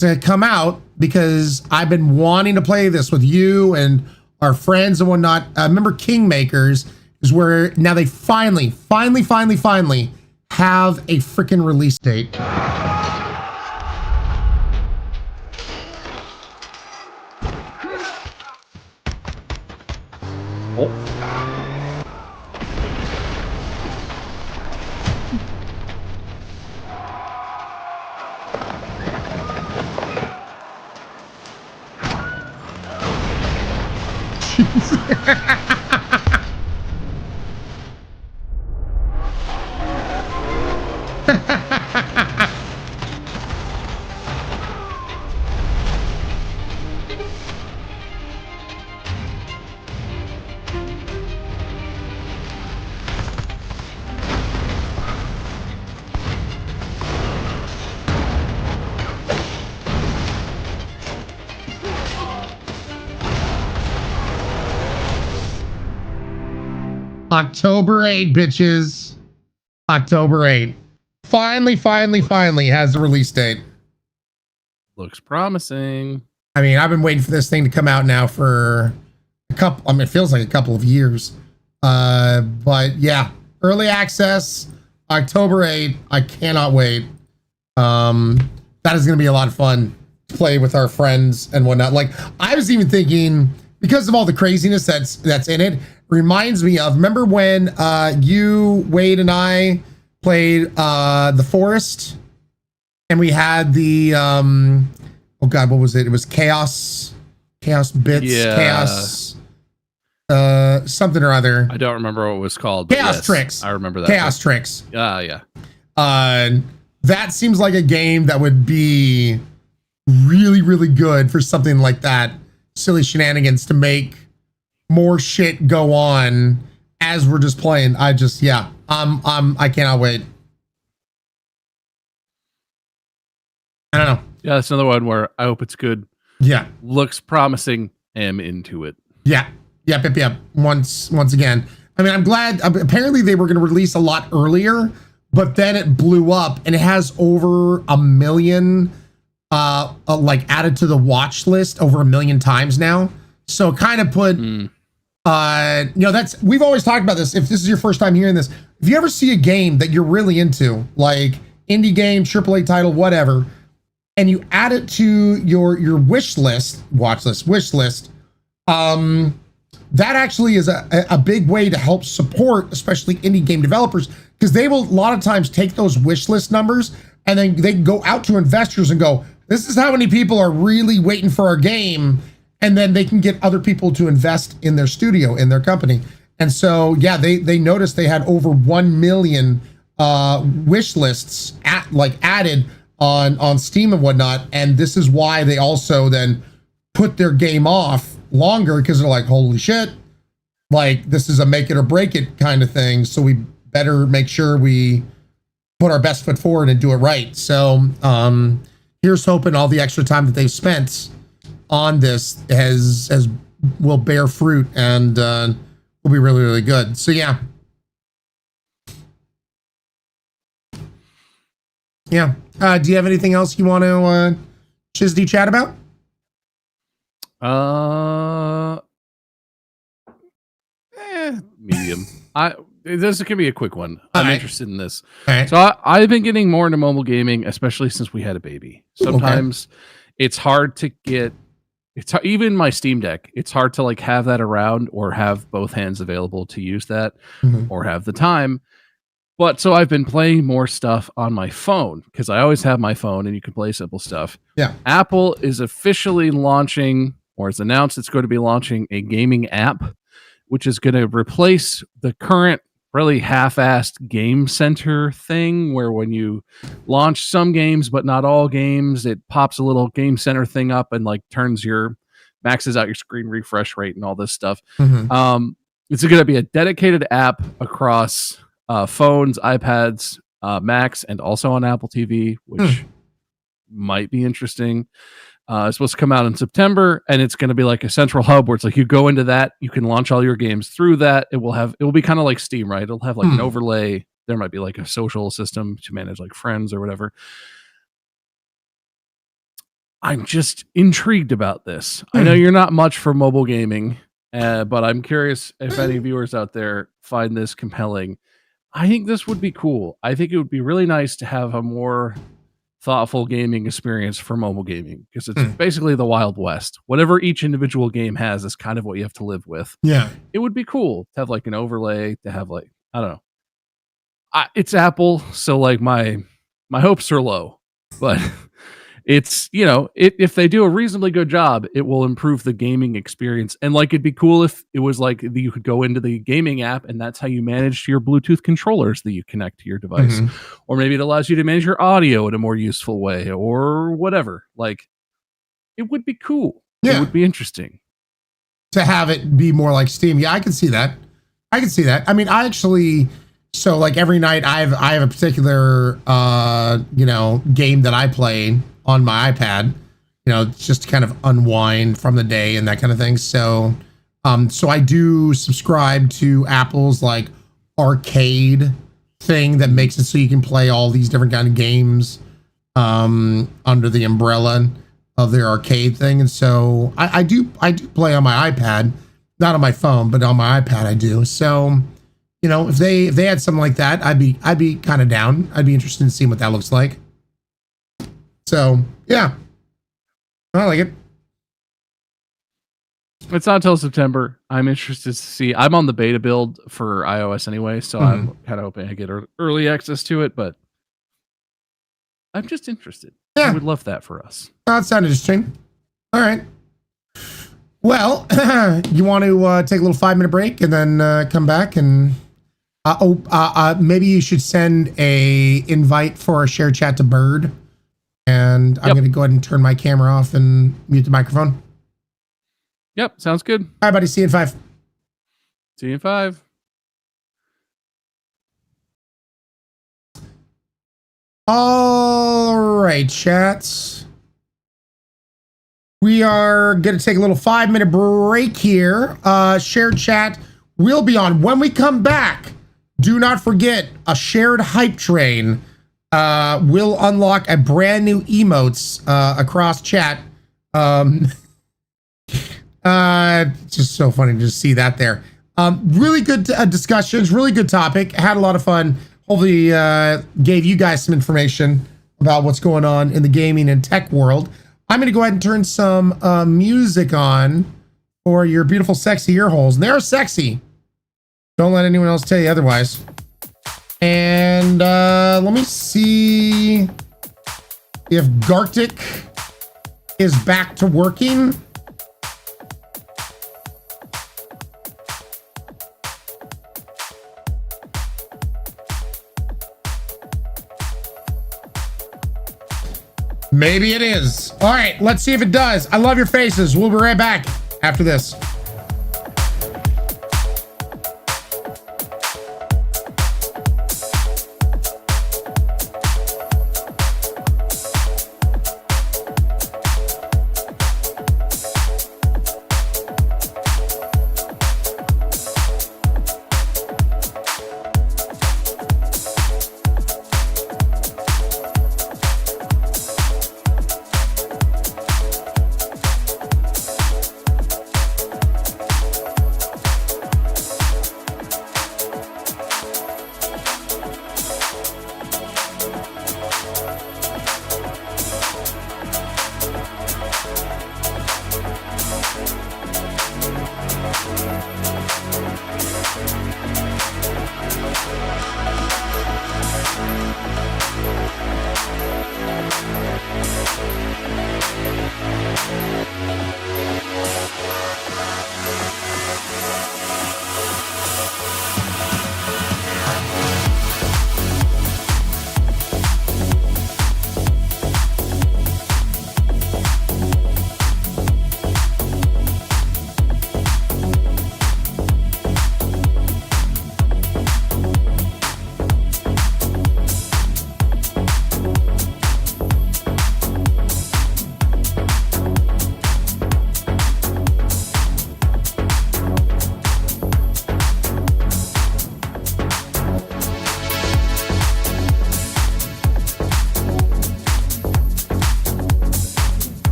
to come out, because I've been wanting to play this with you and our friends and whatnot. Remember Kingmakers is where now they finally have a freaking release date. October 8, bitches. October 8. Finally has a release date. Looks promising. I mean, I've been waiting for this thing to come out now for a couple, I mean, it feels like a couple of years. But yeah, early access, October 8. I cannot wait. That is going to be a lot of fun to play with our friends and whatnot. Like, I was even thinking, because of all the craziness that's in it, reminds me of, remember when you, Wade, and I played The Forest, and we had the oh god, what was it? It was Chaos Bits, Chaos something or other. I don't remember what it was called. Chaos Tricks. I remember that. Chaos Tricks. Yeah. That seems like a game that would be really, really good for something like that. Silly shenanigans to make more shit go on as we're just playing. I cannot wait. I don't know. Yeah, that's another one where I hope it's good. Yeah. Looks promising. Am into it. Yeah. Yep. Once again. I mean, I'm glad. Apparently they were going to release a lot earlier, but then it blew up and it has over 1 million like added to the watch list over 1 million times now. So kind of put that's, we've always talked about this. If this is your first time hearing this, if you ever see a game that you're really into, like indie game, AAA title, whatever, and you add it to your wish list, that actually is a big way to help support, especially indie game developers, because they will a lot of times take those wish list numbers and then they go out to investors and go, this is how many people are really waiting for our game. And then they can get other people to invest in their studio, in their company. And so, yeah, they noticed they had over 1 million wish lists added on Steam and whatnot. And this is why they also then put their game off longer, because they're like, holy shit, like this is a make it or break it kind of thing. So we better make sure we put our best foot forward and do it right. So here's hoping all the extra time that they've spent on this will bear fruit and will be really, really good. So yeah. Do you have anything else you want to Chizdy chat about? Medium. This could be a quick one. I'm interested in this. So I've been getting more into mobile gaming, especially since we had a baby. Sometimes it's hard to get it's even my Steam Deck. It's hard to like have that around or have both hands available to use that or have the time. But so I've been playing more stuff on my phone because I always have my phone and you can play simple stuff. Yeah. Apple is officially launching, or has announced it's going to be launching a gaming app, which is going to replace the current really half-assed Game Center thing where when you launch some games but not all games, it pops a little Game Center thing up and like maxes out your screen refresh rate and all this stuff. It's going to be a dedicated app across phones, iPads, Macs, and also on Apple TV, which might be interesting. It's supposed to come out in September, and it's going to be like a central hub where it's like you go into that, you can launch all your games through that. It will be kind of like Steam, right? It'll have like an overlay. There might be like a social system to manage like friends or whatever. I'm just intrigued about this. I know you're not much for mobile gaming, but I'm curious if any viewers out there find this compelling. I think this would be cool. I think it would be really nice to have a more thoughtful gaming experience for mobile gaming because it's basically the Wild West. Whatever each individual game has is kind of what you have to live with. Yeah. It would be cool to have like an overlay, to have like, I don't know. It's Apple, so like my hopes are low, but it's, if they do a reasonably good job, it will improve the gaming experience. And like, it'd be cool if it was like you could go into the gaming app and that's how you manage your Bluetooth controllers that you connect to your device. Or maybe it allows you to manage your audio in a more useful way or whatever. Like, it would be cool. Yeah. It would be interesting to have it be more like Steam. Yeah, I can see that. I mean, I actually, so like every night I have a particular, game that I play on my iPad, just to kind of unwind from the day and that kind of thing. So, so I do subscribe to Apple's like arcade thing that makes it so you can play all these different kind of games, under the umbrella of their arcade thing. And so I do play on my iPad, not on my phone, but on my iPad I do. So, if they had something like that, I'd be kind of down. I'd be interested in seeing what that looks like. So, yeah, I like it. It's not until September. I'm interested to see. I'm on the beta build for iOS anyway, so I'm kind of hoping I get early access to it, but I'm just interested. Yeah. I would love that for us. That sounds interesting. All right. Well, you want to take a little 5-minute break and then come back and maybe you should send a invite for a share chat to Bird. And I'm going to go ahead and turn my camera off and mute the microphone. Yep, sounds good. All right, buddy. See you in 5. See you in 5. All right, chats. We are going to take a little 5-minute break here. Share chat will be on. When we come back, do not forget a shared hype train will unlock a brand new emotes across chat. Just so funny to see that there. Really good discussions, really good topic. Had a lot of fun. Hopefully gave you guys some information about what's going on in the gaming and tech world. I'm going to go ahead and turn some music on for your beautiful, sexy ear holes. And they're sexy. Don't let anyone else tell you otherwise. And let me see if Gartic is back to working. Maybe it is. All right, let's see if it does. I love your faces. We'll be right back after this.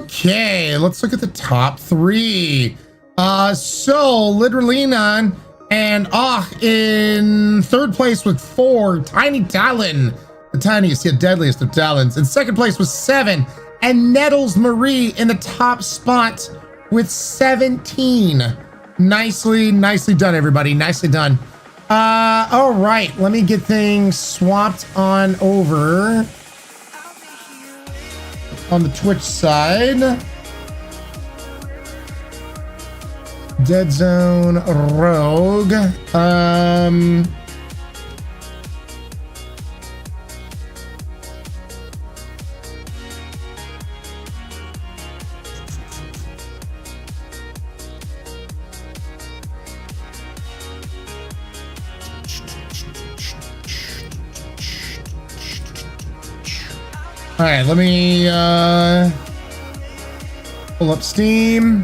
Okay, let's look at the top 3. So Lidrelina and in 3rd place with 4. Tiny Talon, the tiniest yet deadliest of talons. In 2nd place with 7. And Nettles Marie in the top spot with 17. Nicely done, everybody. Nicely done. All right, let me get things swapped on over on the Twitch side. Deadzone Rogue. All right, let me pull up Steam.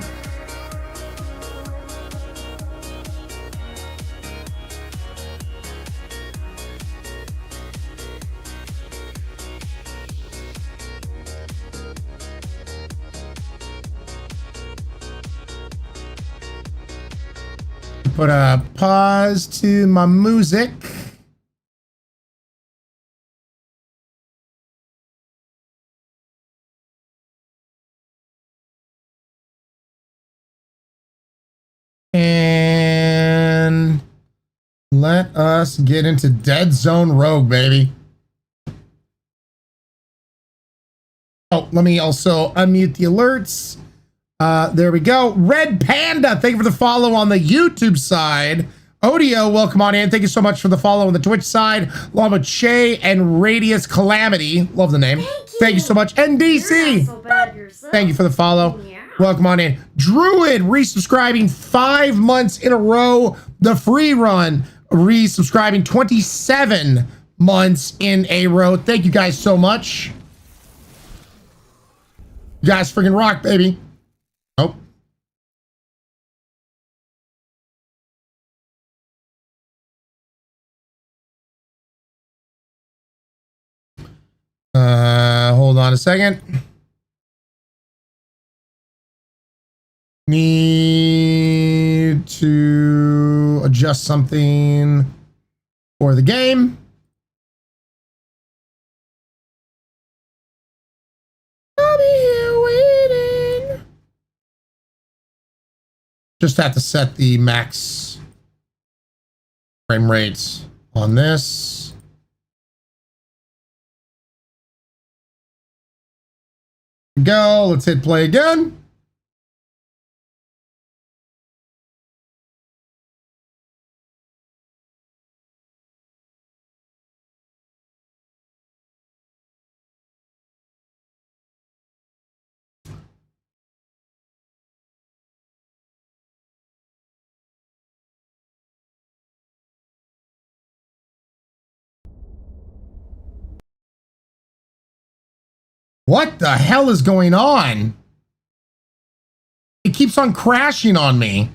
Put a pause to my music. And let us get into Deadzone Rogue, baby. Oh, let me also unmute the alerts. There we go. Red Panda, thank you for the follow on the YouTube side. Odio, welcome on in. Thank you so much for the follow on the Twitch side. Along with Che and Radius Calamity. Love the name. Thank you so much. NDC. Thank you for the follow. Yeah. Welcome on in. Druid, resubscribing 5 months in a row. The free run, resubscribing 27 months in a row. Thank you guys so much. You guys freaking rock, baby. Oh. Hold on a second. Need to adjust something for the game. I'll be here waiting. Just have to set the max frame rates on this. Go. Let's hit play again. What the hell is going on? It keeps on crashing on me.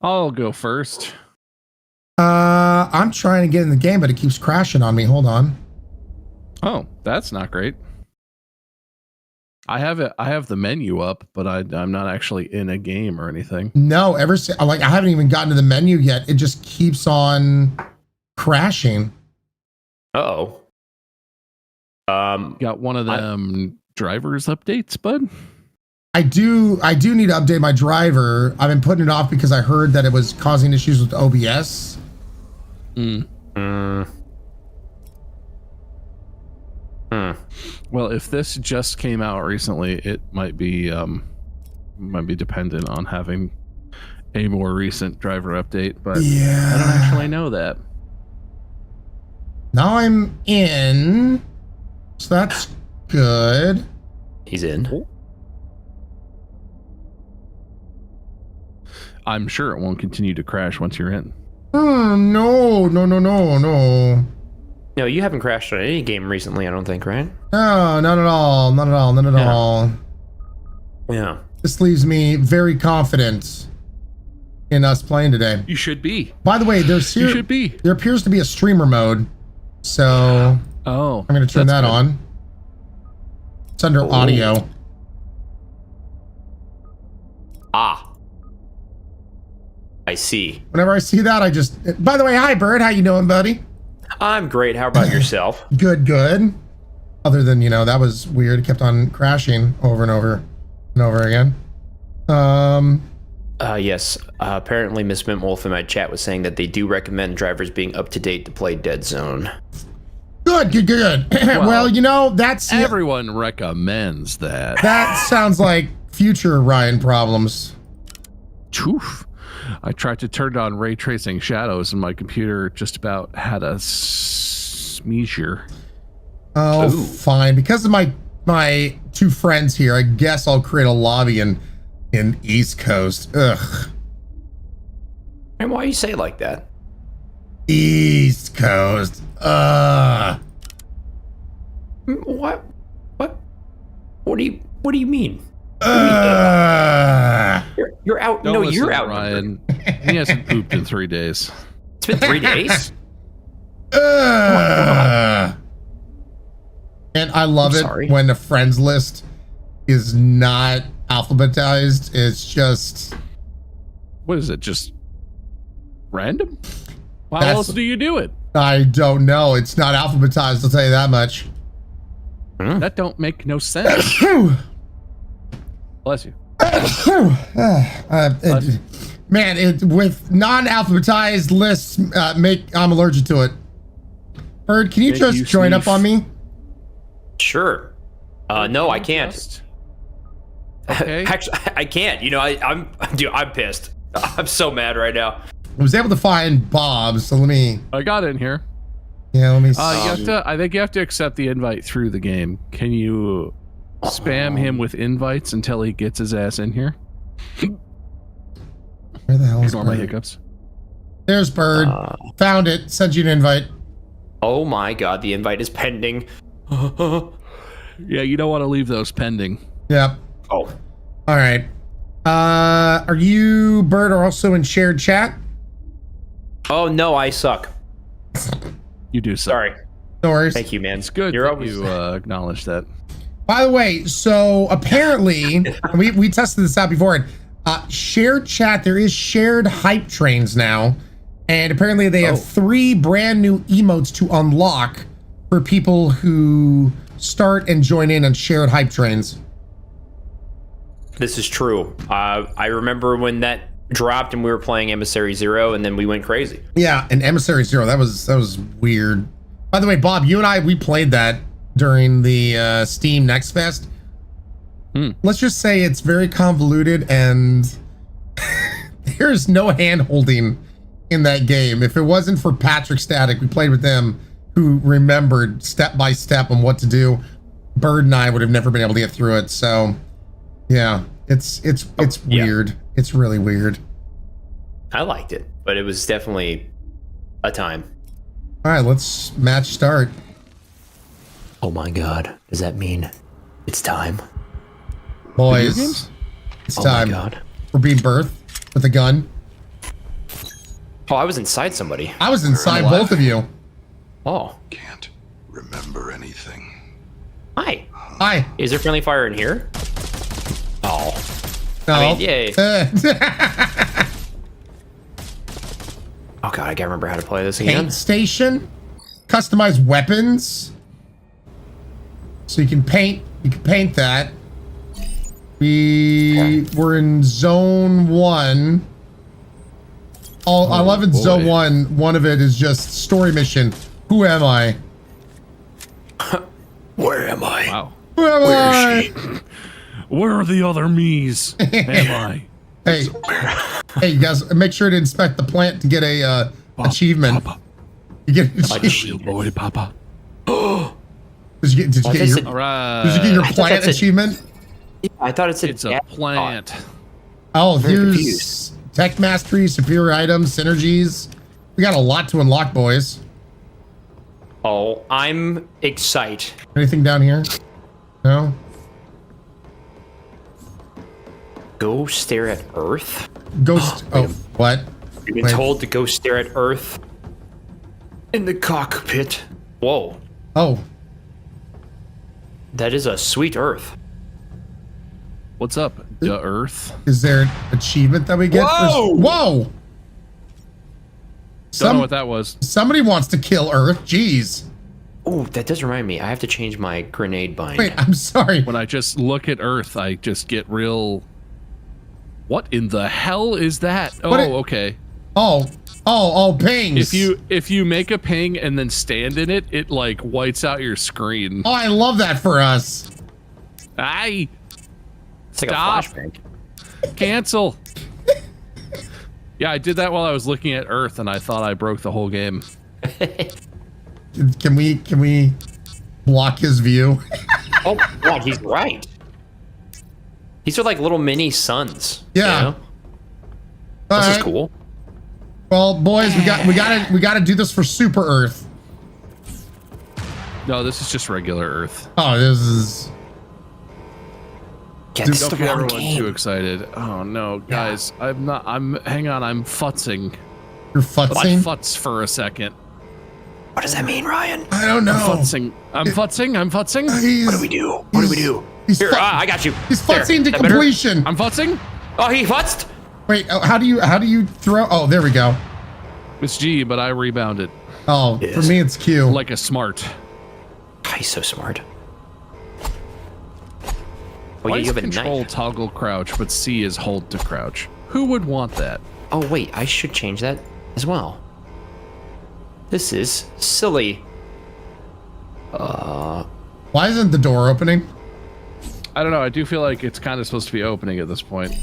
I'll go first. I'm trying to get in the game, but it keeps crashing on me. Hold on. Oh, that's not great. I have the menu up, but I'm not actually in a game or anything. No, I haven't even gotten to the menu yet. It just keeps on crashing. Uh-oh. Got one of them drivers updates, bud? I do need to update my driver. I've been putting it off because I heard that it was causing issues with OBS. Well, if this just came out recently, it might be dependent on having a more recent driver update, but yeah. I don't actually know that. Now I'm in, so that's good. He's in. I'm sure it won't continue to crash once you're in. Oh, no. No, you haven't crashed on any game recently, I don't think, right? No, not at all. Yeah. This leaves me very confident in us playing today. You should be. By the way, there appears to be a streamer mode So I'm going to turn that good. on. It's under audio. Ah. I see. Whenever I see that, I just... By the way, hi, Bird. How you doing, buddy? I'm great. How about yourself? Good, good. Other than, that was weird. It kept on crashing over and over and over again. Yes. Apparently, Miss Mintwolf in my chat was saying that they do recommend drivers being up to date to play Deadzone. Good, good, good. Well, that's... Everyone recommends that. That sounds like future Ryan problems. Oof. I tried to turn on ray tracing shadows and my computer just about had a seizure. Oh, fine. Because of my two friends here, I guess I'll create a lobby in East Coast. Ugh. And why you say it like that? East Coast. What? What do you mean? You're out. Don't No, listen you're to out. Ryan. He hasn't pooped in 3 days. It's been 3 days. And I love it when the friends list is not alphabetized. It's just... What is it? Just random? How else do you do it? I don't know. It's not alphabetized, I'll tell you that much. That don't make no sense. Bless you. Man, with non-alphabetized lists, I'm allergic to it. Bird, can you just join up on me? Sure. No, I can't. Okay. Actually, I can't. I'm pissed. I'm so mad right now. I was able to find Bob, so let me... I got in here. Yeah, let me see. I think you have to accept the invite through the game. Can you spam him with invites until he gets his ass in here? Where the hell is Ignore my Bird? hiccups. There's Bird. Found it. Sent you an invite. Oh my god, the invite is pending. Yeah, you don't want to leave those pending. Yep. Oh. All right. Are you, Bird, are also in shared chat? Oh no, I suck. You do suck. Sorry. No worries. Thank you, man. It's good You're that always... you acknowledge that. By the way, so apparently, we tested this out before. Shared chat, there is shared hype trains now. And apparently they have 3 brand new emotes to unlock for people who start and join in on shared hype trains. This is true. I remember when that dropped and we were playing Emissary Zero and then we went crazy. Yeah, and Emissary Zero, that was weird. By the way, Bob, you and we played that during the Steam Next Fest. Let's just say it's very convoluted and there's no hand holding in that game. If it wasn't for Patrick Static, we played with them, who remembered step by step on what to do, Bird and I would have never been able to get through it. So yeah, it's weird. It's really weird. I liked it, but it was definitely a time. All right, let's match start. Oh my god, does that mean it's time? Boys, it's time. Oh my god. We're being birthed with a gun. Oh, I was inside somebody. I was inside both of you. Oh. Can't remember anything. Hi. Hi. Is there friendly fire in here? Oh. No. I mean, yay. Oh god, I can't remember how to play this again. Paint station, customize weapons. So you can paint that. We're in zone 1. I love it. Zone 1. One of it is just story mission. Who am I? Where am I? Wow. Who am I? Where are the other me's? Am I? Hey, you guys, make sure to inspect the plant to get a achievement. Papa. You get an achievement. Boy, Papa. Did you get your plant achievement? Yeah, I thought it said it's a plant. Oh, here's tech mastery, superior items, synergies. We got a lot to unlock, boys. Oh, I'm excited. Anything down here? No? Go stare at Earth? What? You've been told to go stare at Earth in the cockpit. Whoa. Oh. That is a sweet Earth. What's up, the Earth? Is there an achievement that we get? Whoa! Whoa! Don't know what that was. Somebody wants to kill Earth. Jeez. Oh, that does remind me. I have to change my grenade bind. Wait, I'm sorry. When I just look at Earth, I just get real... What in the hell is that? Oh, okay. Oh, pings. If you make a ping and then stand in it, it like whites out your screen. Oh, I love that for us. Aye. It's like Stop. a flashbang. Cancel. Yeah, I did that while I was looking at Earth, and I thought I broke the whole game. Can we block his view? Oh God, he's right. These are like little mini suns. Yeah. You know? This is cool. Well, boys, we gotta do this for Super Earth. No, this is just regular Earth. Oh, this is. Don't get everyone too excited. Oh no, guys, I'm not. Hang on, I'm futzing. You're futzing? I futz for a second. What does that mean, Ryan? I don't know. I'm futzing. I'm futzing. What do we do? What do we do? Here, I got you. He's futzing to completion. I'm futzing. Oh, he futzed. Wait, how do you throw? Oh, there we go. It's G, but I rebounded. Oh, for me it's Q. Like a smart. God, he's so smart. Why is control toggle crouch, but C is hold to crouch? Who would want that? Oh wait, I should change that as well. This is silly. Why isn't the door opening? I don't know. I do feel like it's kind of supposed to be opening at this point.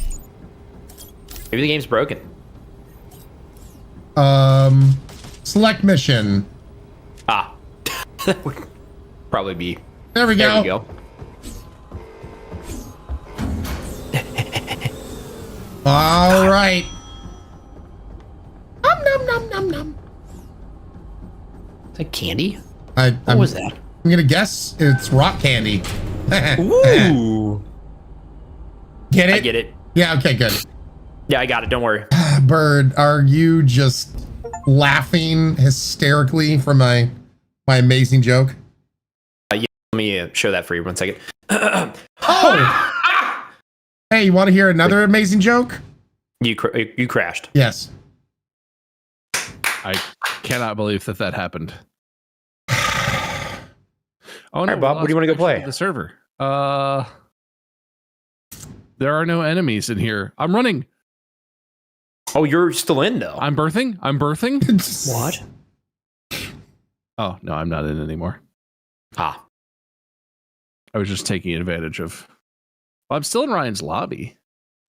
Maybe the game's broken. Select mission. Ah, that would probably be. There we go. There we go. All right. Nom. Is that candy? What was that? I'm gonna guess it's rock candy. Ooh. Get it? I get it. Yeah. Okay. Good. Yeah, I got it. Don't worry. Bird, are you just laughing hysterically for my amazing joke? Yeah, let me show that for you 1 second. Oh! Hey, you want to hear another amazing joke? You crashed. Yes. I cannot believe that happened. Oh no, right, Bob, what do you want to go play? The server. There are no enemies in here. I'm running. Oh, you're still in though. I'm birthing. What? Oh no, I'm not in anymore. Ah. I was just taking advantage of. Well, I'm still in Ryan's lobby.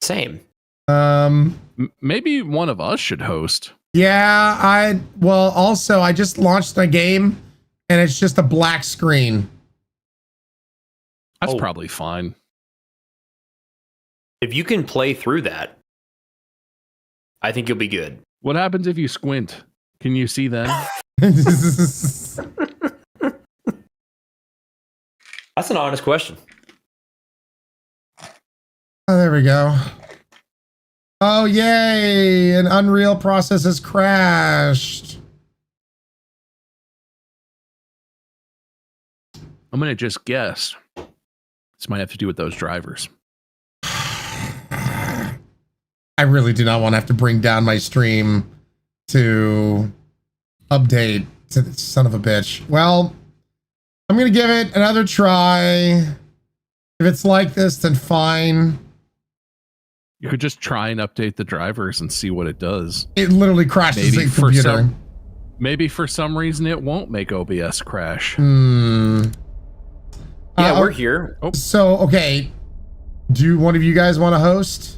Same. Maybe one of us should host. Yeah, also I just launched my game and it's just a black screen. That's probably fine. If you can play through that, I think you'll be good. What happens if you squint? Can you see then? That's an honest question. Oh, there we go. Oh, yay! An Unreal process has crashed. I'm gonna just guess. This might have to do with those drivers. I really do not want to have to bring down my stream to update to the son of a bitch. Well, I'm going to give it another try. If it's like this, then fine. You could just try and update the drivers and see what it does. It literally crashes the computer. Maybe for some reason it won't make OBS crash. Yeah, we're here. Oh. So, okay. Do one of you guys want to host?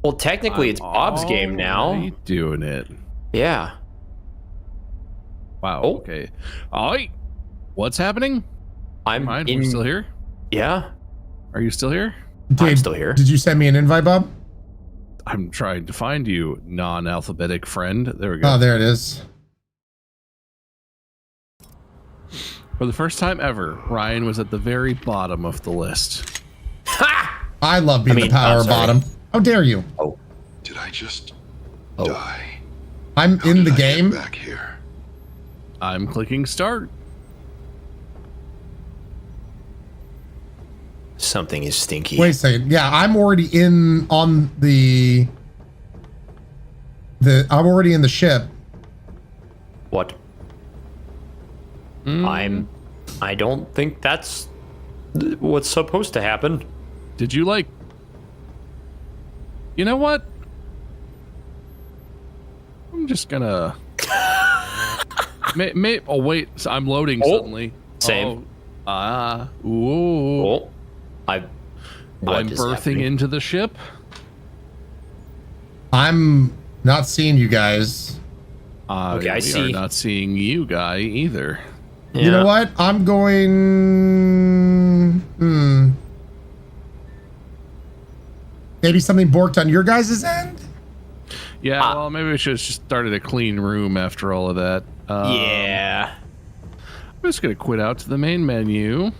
Well, technically, it's Bob's game now. Doing it. Yeah. Wow. Okay. All right. What's happening? We're still here. Yeah. Are you still here? I'm still here. Did you send me an invite, Bob? I'm trying to find you, non-alphabetic friend. There we go. Oh, there it is. For the first time ever, Ryan was at the very bottom of the list. Ha! I love being the power bottom. How dare you? Oh. Did I just die? I'm in the game. Back here. I'm clicking start. Something is stinky. Wait a second. Yeah, I'm already in on the I'm already in the ship. What? I don't think that's what's supposed to happen. Did you like? You know what? I'm just gonna. Oh wait, I'm loading suddenly. Same. Ooh. I'm birthing into the ship. I'm not seeing you guys. Okay, I we see. are not seeing you guy either. Yeah. You know what? I'm going. Maybe something borked on your guys' end? Yeah, well, maybe we should have just started a clean room after all of that. Yeah. I'm just gonna quit out to the main menu.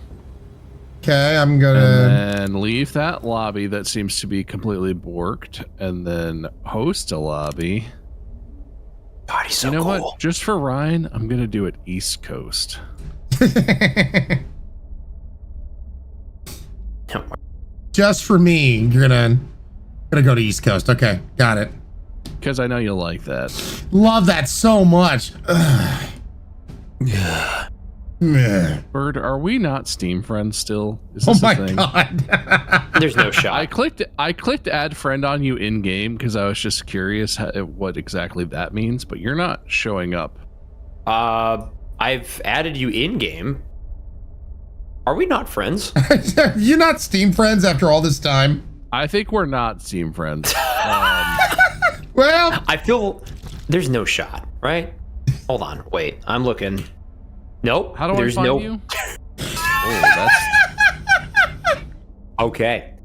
Okay, I'm gonna. And leave that lobby that seems to be completely borked, and then host a lobby. God, he's so you know cool. what? Just for Ryan, I'm gonna do it East Coast. Just for me, you're gonna go to East Coast. Okay, got it. Because I know you'll like that. Love that so much. Bird, are we not Steam friends still? Is Oh this my a thing? god. There's no shot. I clicked add friend on you in game because I was just curious what exactly that means, but you're not showing up. I've added you in game. Are we not friends? You're not Steam friends after all this time. I think we're not Steam friends. Well, I feel there's no shot, right? Hold on, wait. I'm looking. Nope. How do there's I find no... you? Oh, that's okay.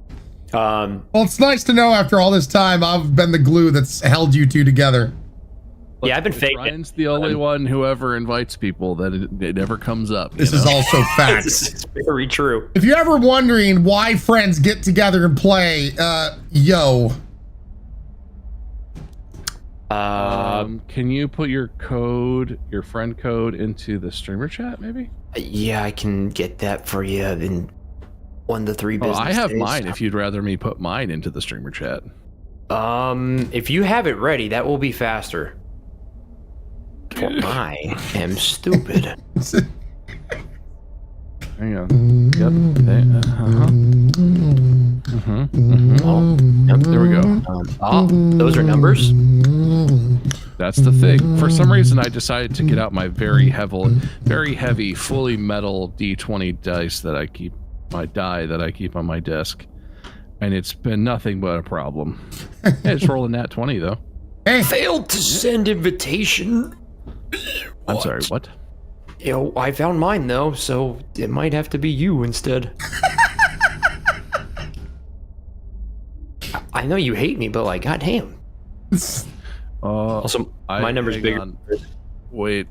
Well, it's nice to know after all this time I've been the glue that's held you two together. Yeah, I've been faking. Ryan's the only one who ever invites people that it never comes up. This is also fact. This is very true. If you're ever wondering why friends get together and play, yo. Can you put your friend code into the streamer chat, maybe? Yeah, I can get that for you in 1 to 3 business I have days. mine if you'd rather me put mine into the streamer chat. If you have it ready, that will be faster. For I am stupid. Hang on. Yep. Oh, yep, there we go. Those are numbers? That's the thing. For some reason, I decided to get out my very heavy, fully metal D20 dice that I keep, my die that I keep on my desk. And it's been nothing but a problem. Hey, it's rolling nat 20, though. Hey. Failed to send invitation. I'm sorry, what? You know, I found mine, though, so it might have to be you instead. I know you hate me, but like, goddamn. Also, my number's bigger. Wait.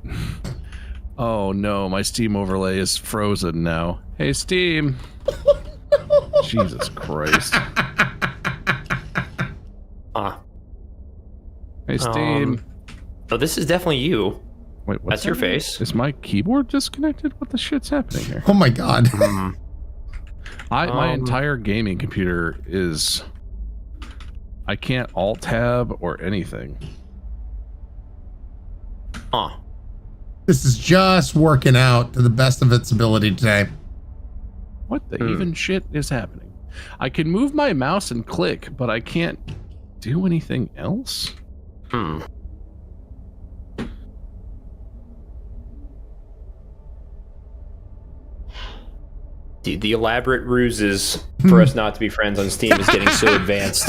Oh no, my Steam overlay is frozen now. Hey, Steam. Jesus Christ. Hey, Steam. Oh, this is definitely you. Wait, what's That's your face. Is my keyboard disconnected? What the shit's happening here? Oh my god. My entire gaming computer is... I can't alt-tab or anything. This is just working out to the best of its ability today. What the even shit is happening? I can move my mouse and click, but I can't do anything else? Dude, the elaborate ruses for us not to be friends on Steam is getting so advanced.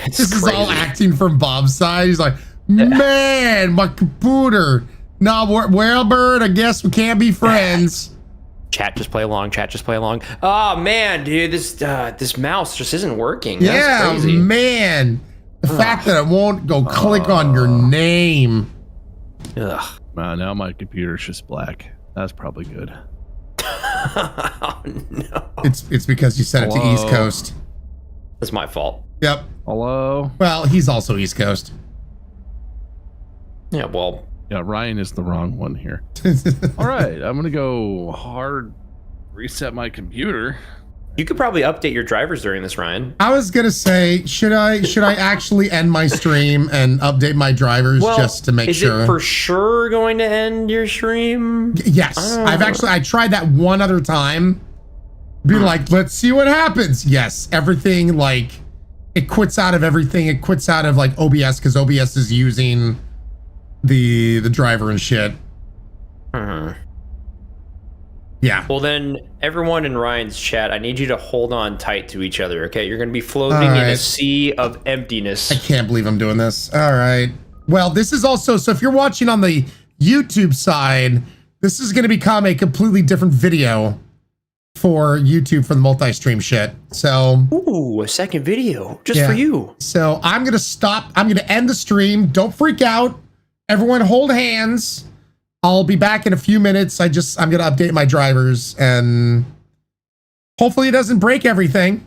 This is all acting from Bob's side. He's like, man, my computer. Nah, well, Bird, I guess we can't be friends. Chat, just play along. Chat, just play along. Oh, man, dude, this mouse just isn't working. Yeah, That's crazy. man. The fact that it won't go click on your name. Ugh. Now my computer's just black. That's probably good. Oh, no. It's because you set it to East Coast. That's my fault. Yep. Hello? Well, he's also East Coast. Yeah, well. Yeah, Ryan is the wrong one here. All right, I'm going to go hard reset my computer. You could probably update your drivers during this, Ryan. I was gonna say, should I actually end my stream and update my drivers just to make sure? Is it for sure going to end your stream? Yes, I tried that one other time. Be like, let's see what happens. Yes, everything like it quits out of everything. It quits out of like OBS because OBS is using the driver and shit. Yeah. Well, then, everyone in Ryan's chat, I need you to hold on tight to each other, okay? You're going to be floating in a sea of emptiness. I can't believe I'm doing this. All right. Well, this is also, so if you're watching on the YouTube side, this is going to become a completely different video for YouTube for the multi-stream shit. So. Ooh, a second video just for you. So I'm going to stop. I'm going to end the stream. Don't freak out. Everyone hold hands. I'll be back in a few minutes. I'm going to update my drivers and hopefully it doesn't break everything.